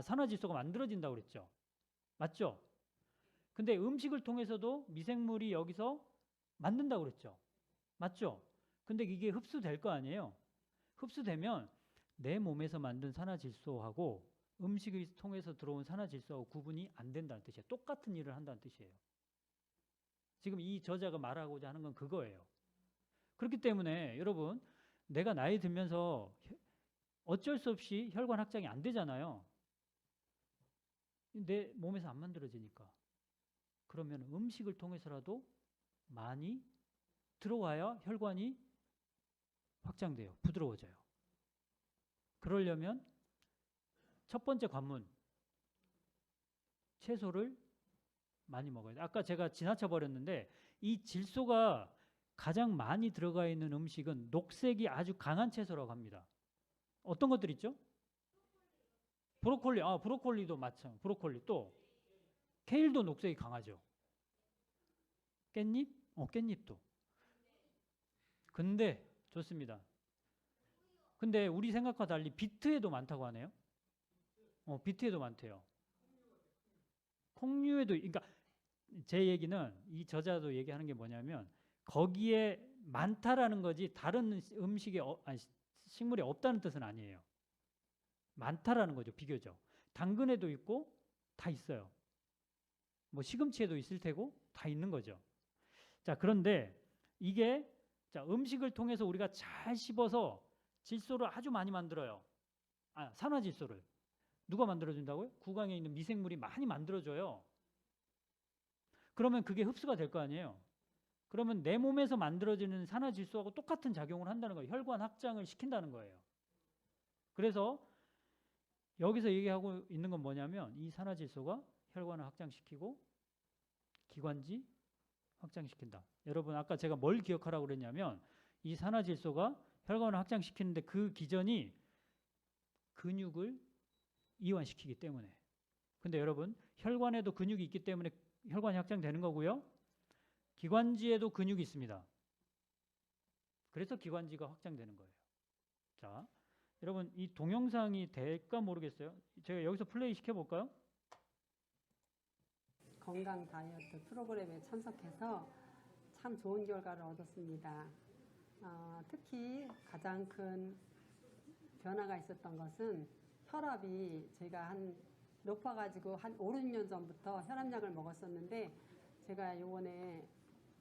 산화질소가 만들어진다고 그랬죠. 맞죠? 근데 음식을 통해서도 미생물이 여기서 만든다고 그랬죠. 맞죠? 근데 이게 흡수될 거 아니에요. 흡수되면 내 몸에서 만든 산화질소하고 음식을 통해서 들어온 산화질소하고 구분이 안 된다는 뜻이에요. 똑같은 일을 한다는 뜻이에요. 지금 이 저자가 말하고자 하는 건 그거예요. 그렇기 때문에 여러분 내가 나이 들면서 어쩔 수 없이 혈관 확장이 안 되잖아요. 내 몸에서 안 만들어지니까. 그러면 음식을 통해서라도 많이 들어와야 혈관이 확장돼요. 부드러워져요. 그러려면 첫 번째 관문, 채소를 많이 먹어야 돼. 아까 제가 지나쳐 버렸는데 이 질소가 가장 많이 들어가 있는 음식은 녹색이 아주 강한 채소라고 합니다. 어떤 것들 있죠? 브로콜리, 브로콜리도 마찬가지. 브로콜리 또 케일도 녹색이 강하죠. 깻잎? 깻잎도. 근데 좋습니다. 근데 우리 생각과 달리 비트에도 많다고 하네요. 비트에도 많대요. 콩류에도, 그러니까 제 얘기는 이 저자도 얘기하는 게 뭐냐면 거기에 많다라는 거지 다른 음식에 식물이 없다는 뜻은 아니에요. 많다라는 거죠. 비교적. 당근에도 있고 다 있어요. 뭐 시금치에도 있을 테고 다 있는 거죠. 자, 그런데 이게 음식을 통해서 우리가 잘 씹어서 질소를 아주 많이 만들어요. 산화질소를. 누가 만들어준다고요? 구강에 있는 미생물이 많이 만들어줘요. 그러면 그게 흡수가 될 거 아니에요. 그러면 내 몸에서 만들어지는 산화질소하고 똑같은 작용을 한다는 거예요. 혈관 확장을 시킨다는 거예요. 그래서 여기서 얘기하고 있는 건 뭐냐면 이 산화질소가 혈관을 확장시키고 기관지 확장시킨다. 여러분 아까 제가 뭘 기억하라고 그랬냐면 이 산화질소가 혈관을 확장시키는데 그 기전이 근육을 이완시키기 때문에. 근데 여러분 혈관에도 근육이 있기 때문에 혈관이 확장되는 거고요. 기관지에도 근육이 있습니다. 그래서 기관지가 확장되는 거예요. 자, 여러분 이 동영상이 될까 모르겠어요. 제가 여기서 플레이 시켜볼까요? 건강 다이어트 프로그램에 참석해서 참 좋은 결과를 얻었습니다. 특히 가장 큰 변화가 있었던 것은 혈압이 제가 높아가지고 한 5, 6년 전부터 혈압약을 먹었었는데 제가 이번에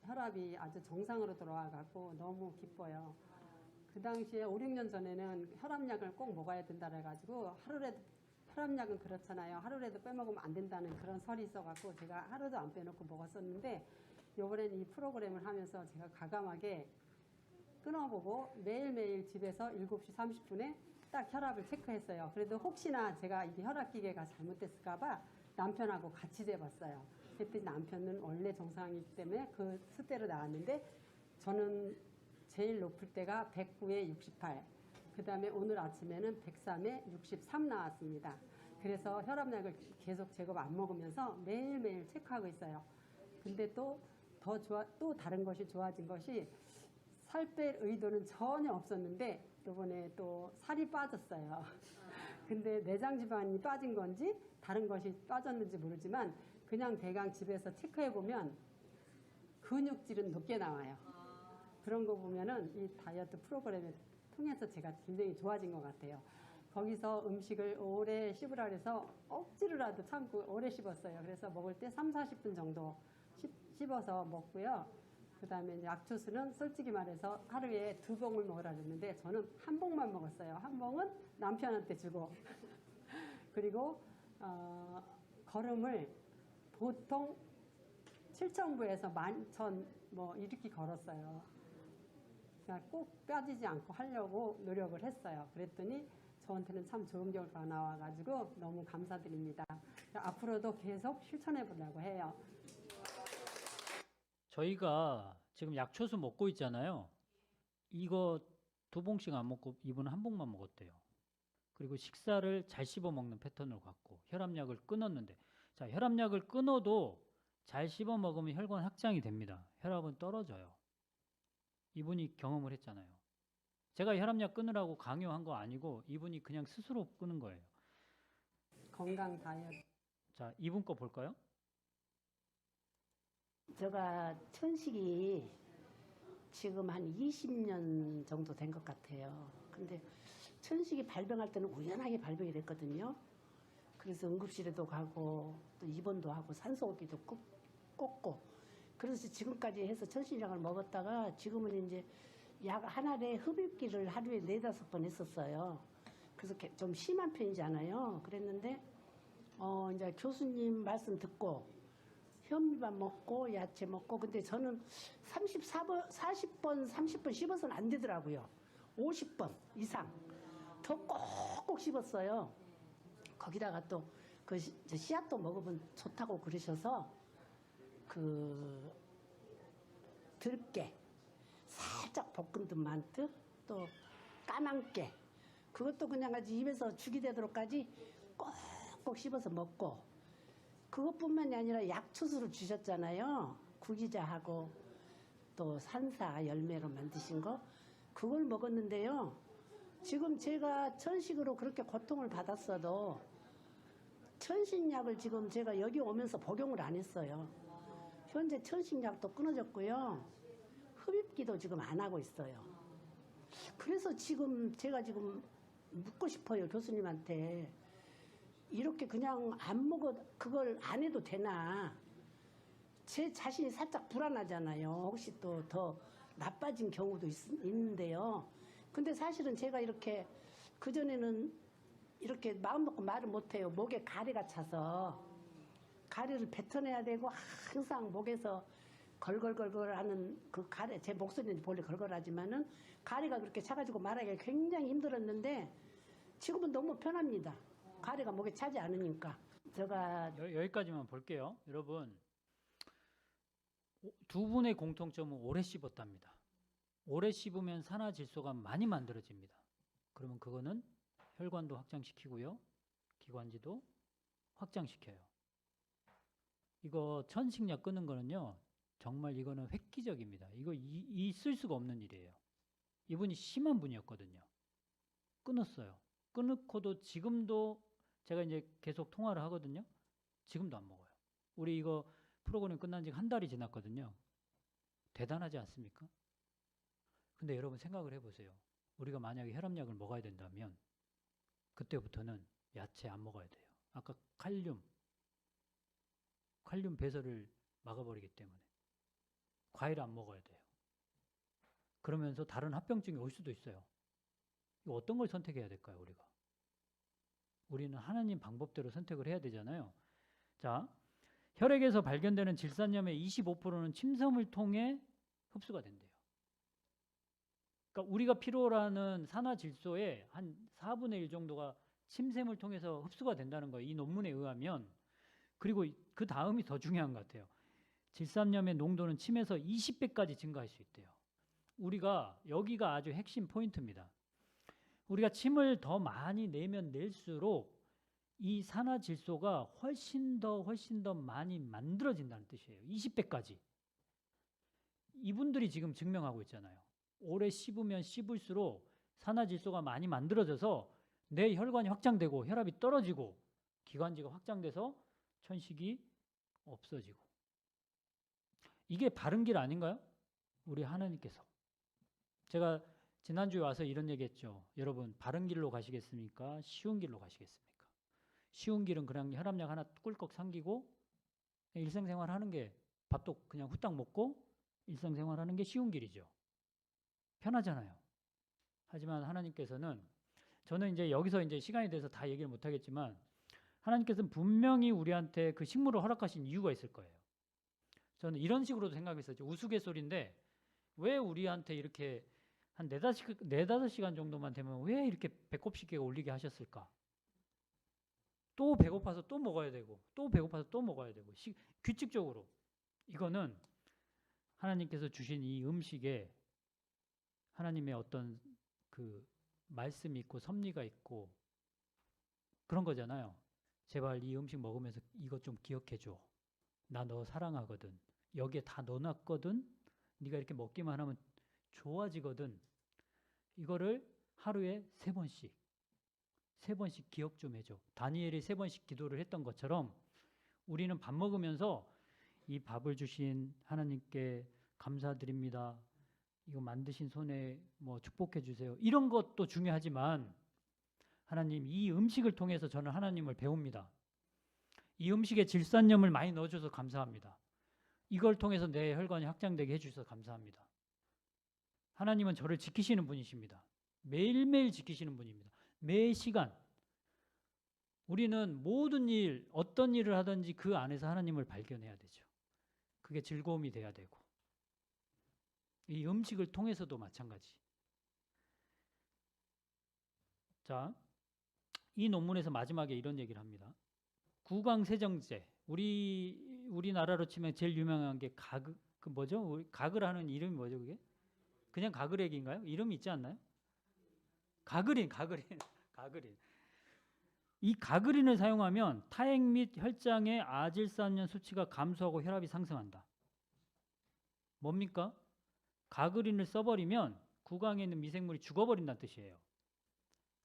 혈압이 아주 정상으로 돌아와갖고 너무 기뻐요. 그 당시에 5, 6년 전에는 혈압약을 꼭 먹어야 된다 그래가지고 하루라도 혈압약은 그렇잖아요. 하루라도 빼먹으면 안 된다는 그런 설이 있어갖고 제가 하루도 안 빼놓고 먹었었는데 이번엔 이 프로그램을 하면서 제가 과감하게 끊어보고 매일매일 집에서 7시 30분에 딱 혈압을 체크했어요. 그래도 혹시나 제가 이게 혈압기계가 잘못됐을까봐 남편하고 같이 재봤어요. 그랬더니 남편은 원래 정상이기 때문에 그 수대로 나왔는데 저는 제일 높을 때가 109에 68, 그 다음에 오늘 아침에는 103에 63 나왔습니다. 그래서 혈압약을 계속 제법 안 먹으면서 매일매일 체크하고 있어요. 근데 또 다른 것이 좋아진 것이 살 뺄 의도는 전혀 없었는데 이번에 또 살이 빠졌어요. 근데 내장 지방이 빠진 건지 다른 것이 빠졌는지 모르지만 그냥 대강 집에서 체크해보면 근육질은 높게 나와요. 그런 거 보면은 이 다이어트 프로그램을 통해서 제가 굉장히 좋아진 것 같아요. 거기서 음식을 오래 씹으라 그래서 억지로라도 참고 오래 씹었어요. 그래서 먹을 때 3, 40분 정도 씹어서 먹고요. 그 다음에 약초수는 솔직히 말해서 하루에 2봉을 먹으라 그랬는데 저는 한 봉만 먹었어요. 한 봉은 남편한테 주고 그리고 걸음을 보통 7,000부에서 11,000 뭐 이렇게 걸었어요. 그러니까 꼭 빠지지 않고 하려고 노력을 했어요. 그랬더니 저한테는 참 좋은 결과가 나와가지고 너무 감사드립니다. 앞으로도 계속 실천해 보려고 해요. 저희가 지금 약초수 먹고 있잖아요. 이거 2봉씩 안 먹고 이분은 한 봉만 먹었대요. 그리고 식사를 잘 씹어 먹는 패턴을 갖고 혈압약을 끊었는데, 자, 혈압약을 끊어도 잘 씹어 먹으면 혈관 확장이 됩니다. 혈압은 떨어져요. 이분이 경험을 했잖아요. 제가 혈압약 끊으라고 강요한 거 아니고 이분이 그냥 스스로 끊은 거예요. 건강 다이어트. 자, 이분 거 볼까요? 제가 천식이 지금 한 20년 정도 된 것 같아요. 근데 천식이 발병할 때는 우연하게 발병이 됐거든요. 그래서 응급실에도 가고 또 입원도 하고 산소호흡기도 꽂고 그래서 지금까지 해서 천식약을 먹었다가 지금은 이제 약 한 알에 흡입기를 하루에 4-5번 했었어요. 그래서 좀 심한 편이잖아요. 그랬는데 이제 교수님 말씀 듣고 현미밥 먹고 야채 먹고 근데 저는 40번 30번 씹어서는 안 되더라고요. 50번 이상. 더 꼭꼭 씹었어요. 거기다가 또 그 씨앗도 먹으면 좋다고 그러셔서 그 들깨 살짝 볶은 듯 만듯 또 까만깨 그것도 그냥 아주 입에서 죽이 되도록까지 꼭꼭 씹어서 먹고 그것뿐만이 아니라 약초수를 주셨잖아요. 구기자하고 또 산사 열매로 만드신 거 그걸 먹었는데요. 지금 제가 천식으로 그렇게 고통을 받았어도 천식약을 지금 제가 여기 오면서 복용을 안 했어요. 현재 천식약도 끊어졌고요. 흡입기도 지금 안 하고 있어요. 그래서 지금 제가 지금 묻고 싶어요. 교수님한테. 이렇게 그냥 안 먹어 그걸 안 해도 되나. 제 자신이 살짝 불안하잖아요. 혹시 또 더 나빠진 경우도 있는데요. 근데 사실은 제가 이렇게 그전에는 이렇게 마음 놓고 말을 못해요. 목에 가래가 차서 가래를 뱉어내야 되고 항상 목에서 걸걸걸걸 하는 그 가래 제 목소리는 본래 걸걸하지만은 가래가 그렇게 차가지고 말하기가 굉장히 힘들었는데 지금은 너무 편합니다. 가래가 목에 차지 않으니까. 제가 여기까지만 볼게요. 여러분, 두 분의 공통점은 오래 씹었답니다. 오래 씹으면 산화질소가 많이 만들어집니다. 그러면 그거는 혈관도 확장시키고요. 기관지도 확장시켜요. 이거 천식약 끊는 거는요. 정말 이거는 획기적입니다. 이거 있을 수가 없는 일이에요. 이분이 심한 분이었거든요. 끊었어요. 끊고도 지금도 제가 이제 계속 통화를 하거든요. 지금도 안 먹어요. 우리 이거 프로그램 끝난 지 한 달이 지났거든요. 대단하지 않습니까? 근데 여러분 생각을 해보세요. 우리가 만약에 혈압약을 먹어야 된다면 그때부터는 야채 안 먹어야 돼요. 아까 칼륨 배설을 막아버리기 때문에 과일 안 먹어야 돼요. 그러면서 다른 합병증이 올 수도 있어요. 이거 어떤 걸 선택해야 될까요, 우리가? 우리는 하나님 방법대로 선택을 해야 되잖아요. 자, 혈액에서 발견되는 질산염의 25%는 침섬을 통해 흡수가 된대요. 그러니까 우리가 필요로 하는 산화질소의 한 4분의 1 정도가 침샘을 통해서 흡수가 된다는 거예요. 이 논문에 의하면. 그리고 그 다음이 더 중요한 것 같아요. 질산염의 농도는 침에서 20배까지 증가할 수 있대요. 우리가 여기가 아주 핵심 포인트입니다. 우리가 침을 더 많이 내면 낼수록 이 산화질소가 훨씬 더 많이 만들어진다는 뜻이에요. 20배까지. 이분들이 지금 증명하고 있잖아요. 오래 씹으면 씹을수록 산화질소가 많이 만들어져서 내 혈관이 확장되고 혈압이 떨어지고 기관지가 확장돼서 천식이 없어지고. 이게 바른 길 아닌가요? 우리 하나님께서. 제가 지난주에 와서 이런 얘기했죠. 여러분, 바른 길로 가시겠습니까? 쉬운 길로 가시겠습니까? 쉬운 길은 그냥 혈압약 하나 꿀꺽 삼기고 일상생활 하는 게 밥도 그냥 후딱 먹고 일상생활 하는 게 쉬운 길이죠. 편하잖아요. 하지만 하나님께서는 저는 이제 여기서 이제 시간이 돼서 다 얘기를 못 하겠지만 하나님께서는 분명히 우리한테 그 식물을 허락하신 이유가 있을 거예요. 저는 이런 식으로도 생각했었죠. 우스갯소리인데 왜 우리한테 이렇게 한 4-5시간 정도만 되면 왜 이렇게 배꼽 시계가 울리게 하셨을까? 또 배고파서 또 먹어야 되고 또 배고파서 또 먹어야 되고 규칙적으로. 이거는 하나님께서 주신 이 음식에 하나님의 어떤 그 말씀이 있고 섭리가 있고 그런 거잖아요. 제발 이 음식 먹으면서 이것 좀 기억해 줘. 나 너 사랑하거든. 여기에 다 넣어놨거든. 네가 이렇게 먹기만 하면 좋아지거든. 이거를 하루에 3번씩 기억 좀 해줘. 다니엘이 3번씩 기도를 했던 것처럼 우리는 밥 먹으면서 이 밥을 주신 하나님께 감사드립니다. 이거 만드신 손에 뭐 축복해 주세요. 이런 것도 중요하지만 하나님 이 음식을 통해서 저는 하나님을 배웁니다. 이 음식에 질산염을 많이 넣어줘서 감사합니다. 이걸 통해서 내 혈관이 확장되게 해주셔서 감사합니다. 하나님은 저를 지키시는 분이십니다. 매일매일 지키시는 분입니다. 매 시간. 우리는 모든 일, 어떤 일을 하든지 그 안에서 하나님을 발견해야 되죠. 그게 즐거움이 돼야 되고. 이 음식을 통해서도 마찬가지. 자, 이 논문에서 마지막에 이런 얘기를 합니다. 구강세정제, 우리나라로 치면 제일 유명한 게 그 뭐죠? 가글 하는 이름이 뭐죠, 그게? 그냥 가글액인가요? 이름이 있지 않나요? 가그린. 가그린. 이 가그린을 사용하면 타액 및 혈장의 아질산염 수치가 감소하고 혈압이 상승한다. 뭡니까? 가그린을 써버리면 구강에 있는 미생물이 죽어버린다는 뜻이에요.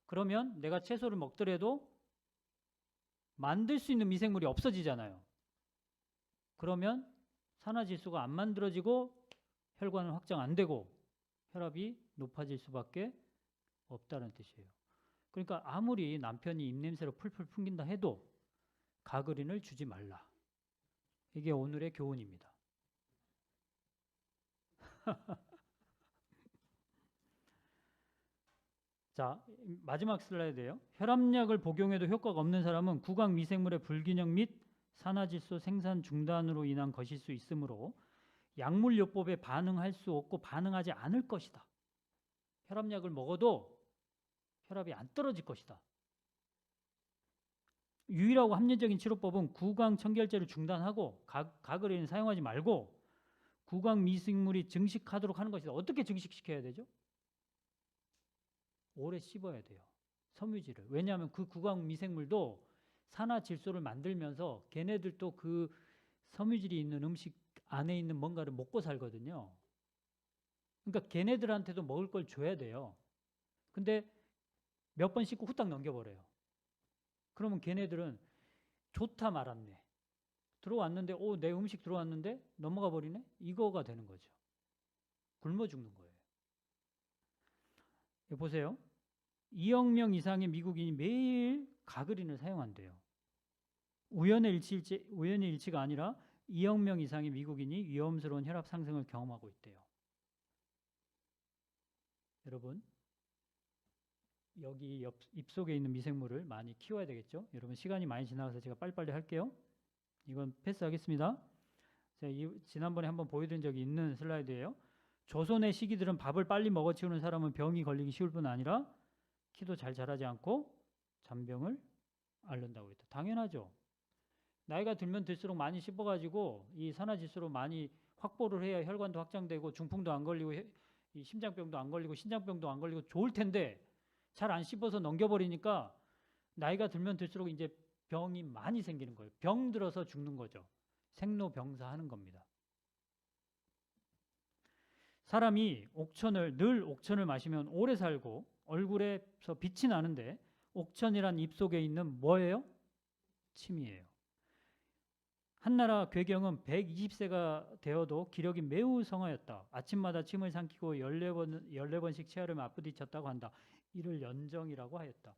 그러면 내가 채소를 먹더라도 만들 수 있는 미생물이 없어지잖아요. 그러면 산화질소가 안 만들어지고 혈관은 확장 안 되고 혈압이 높아질 수밖에 없다는 뜻이에요. 그러니까 아무리 남편이 입냄새로 풀풀 풍긴다 해도 가그린을 주지 말라. 이게 오늘의 교훈입니다. 자, 마지막 슬라이드예요. 혈압약을 복용해도 효과가 없는 사람은 구강 미생물의 불균형 및 산화질소 생산 중단으로 인한 것일 수 있으므로 약물요법에 반응할 수 없고 반응하지 않을 것이다. 혈압약을 먹어도 혈압이 안 떨어질 것이다. 유일하고 합리적인 치료법은 구강 청결제를 중단하고 가그린을 사용하지 말고 구강 미생물이 증식하도록 하는 것이다. 어떻게 증식시켜야 되죠? 오래 씹어야 돼요. 섬유질을. 왜냐하면 그 구강 미생물도 산화질소를 만들면서 걔네들도 그 섬유질이 있는 음식 안에 있는 뭔가를 먹고 살거든요. 그러니까 걔네들한테도 먹을 걸 줘야 돼요. 근데 몇 번 씹고 후딱 넘겨버려요. 그러면 걔네들은 좋다 말았네. 들어왔는데 내 음식 들어왔는데 넘어가 버리네? 이거가 되는 거죠. 굶어 죽는 거예요. 여기 보세요. 2억 명 이상의 미국인이 매일 가그린을 사용한대요. 우연의 일치가 아니라 2억 명 이상의 미국인이 위험스러운 혈압 상승을 경험하고 있대요. 여러분, 여기 입속에 있는 미생물을 많이 키워야 되겠죠? 여러분, 시간이 많이 지나가서 제가 빨리빨리 할게요. 이건 패스하겠습니다. 제가 지난번에 한번 보여드린 적이 있는 슬라이드예요. 조선의 시기들은 밥을 빨리 먹어치우는 사람은 병이 걸리기 쉬울 뿐 아니라 키도 잘 자라지 않고 잔병을 앓는다고 했다. 당연하죠. 나이가 들면 들수록 많이 씹어가지고 이 산화질소로 많이 확보를 해야 혈관도 확장되고 중풍도 안 걸리고 이 심장병도 안 걸리고 신장병도 안 걸리고 좋을 텐데 잘 안 씹어서 넘겨버리니까 나이가 들면 들수록 이제 병이 많이 생기는 거예요. 병 들어서 죽는 거죠. 생로병사하는 겁니다. 사람이 늘 옥천을 마시면 오래 살고 얼굴에서 빛이 나는데 옥천이란 입속에 있는 뭐예요? 침이에요. 한나라 괴경은 120세가 되어도 기력이 매우 성하였다. 아침마다 침을 삼키고 14번씩 체하를 맞부딪혔다고 한다. 이를 연정이라고 하였다.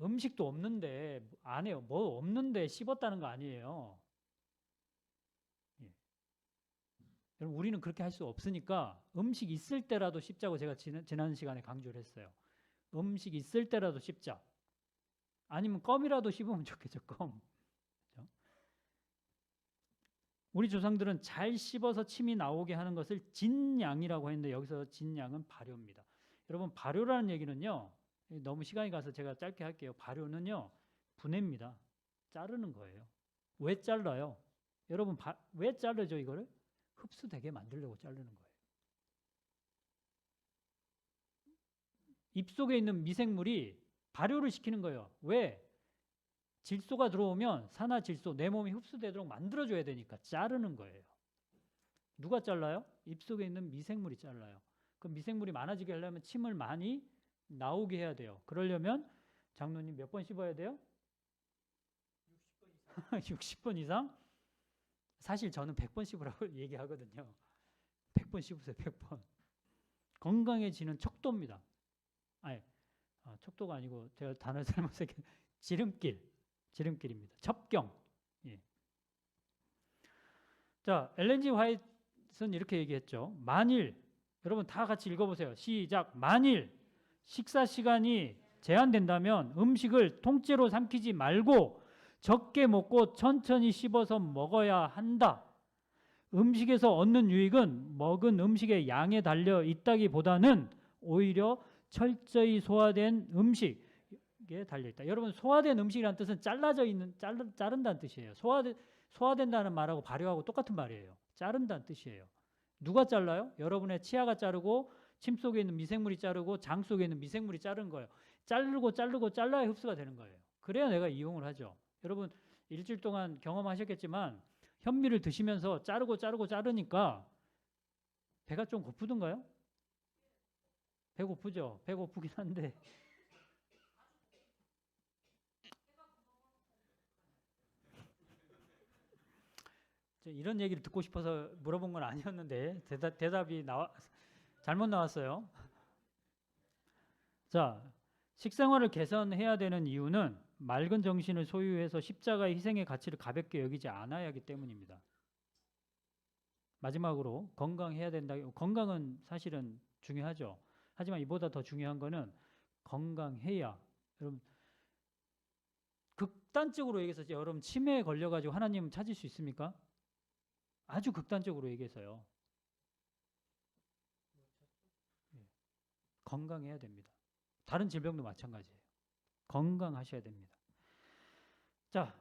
음식도 없는데 안 해요. 뭐 없는데 씹었다는 거 아니에요. 예. 여러분, 우리는 그렇게 할 수 없으니까 음식 있을 때라도 씹자고 제가 지난 시간에 강조를 했어요. 음식 있을 때라도 씹자. 아니면 껌이라도 씹으면 좋겠죠. 껌. 그렇죠? 우리 조상들은 잘 씹어서 침이 나오게 하는 것을 진양이라고 했는데 여기서 진양은 발효입니다. 여러분, 발효라는 얘기는요. 너무 시간이 가서 제가 짧게 할게요. 발효는요. 분해입니다. 자르는 거예요. 왜 잘라요? 여러분, 왜 자르죠 이거를? 흡수되게 만들려고 자르는 거예요. 입속에 있는 미생물이 발효를 시키는 거예요. 왜? 질소가 들어오면 산화질소, 내 몸이 흡수되도록 만들어줘야 되니까 자르는 거예요. 누가 잘라요? 입속에 있는 미생물이 잘라요. 그 미생물이 많아지게 하려면 침을 많이 나오게 해야 돼요. 그러려면 장로님 몇 번 씹어야 돼요? 60번 이상? 사실 저는 100번 씹으라고 얘기하거든요. 100번 씹으세요. 100번. 건강해지는 척도입니다. 아니, 척도가 아니고 제가 단어를 잘못해서 지름길입니다. 첩경. 예. 자, 엘렌 G 화이트는 이렇게 얘기했죠. 만일, 여러분 다 같이 읽어보세요. 시작. 만일 식사 시간이 제한된다면 음식을 통째로 삼키지 말고 적게 먹고 천천히 씹어서 먹어야 한다. 음식에서 얻는 유익은 먹은 음식의 양에 달려 있다기보다는 오히려 철저히 소화된 음식에 달려있다. 여러분 소화된 음식이라는 뜻은 잘라져 있는 자른다는 뜻이에요. 소화된다는 말하고 발효하고 똑같은 말이에요. 자른다는 뜻이에요. 누가 잘라요? 여러분의 치아가 자르고 침 속에 있는 미생물이 자르고 장 속에 있는 미생물이 자른 거예요. 자르고 잘라야 흡수가 되는 거예요. 그래야 내가 이용을 하죠. 여러분 일주일 동안 경험하셨겠지만 현미를 드시면서 자르니까 배가 좀 고프던가요? 배고프죠? 배고프긴 한데 이런 얘기를 듣고 싶어서 물어본 건 아니었는데 대답이 잘못 나왔어요. 자, 식생활을 개선해야 되는 이유는 맑은 정신을 소유해서 십자가의 희생의 가치를 가볍게 여기지 않아야 하기 때문입니다. 마지막으로 건강해야 된다. 건강은 사실은 중요하죠. 하지만 이보다 더 중요한 거는 건강해야. 여러분 극단적으로 얘기해서 여러분 치매에 걸려가지고 하나님 찾을 수 있습니까? 아주 극단적으로 얘기해서요. 건강해야 됩니다. 다른 질병도 마찬가지예요. 건강하셔야 됩니다. 자,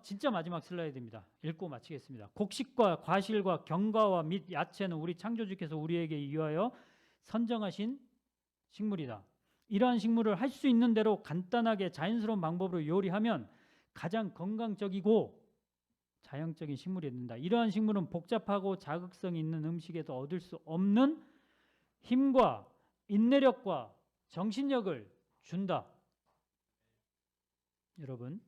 진짜 마지막 슬라이드입니다. 읽고 마치겠습니다. 곡식과 과실과 견과와 및 야채는 우리 창조주께서 우리에게 이유하여 선정하신 식물이다. 이러한 식물을 할 수 있는 대로 간단하게 자연스러운 방법으로 요리하면 가장 건강적이고 자연적인 식물이 된다. 이러한 식물은 복잡하고 자극성이 있는 음식에서 얻을 수 없는 힘과 인내력과 정신력을 준다. 여러분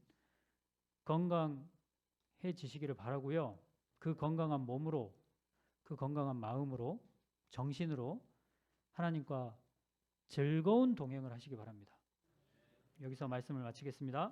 건강해지시기를 바라고요. 그 건강한 몸으로, 그 건강한 마음으로, 정신으로 하나님과 즐거운 동행을 하시기 바랍니다. 여기서 말씀을 마치겠습니다.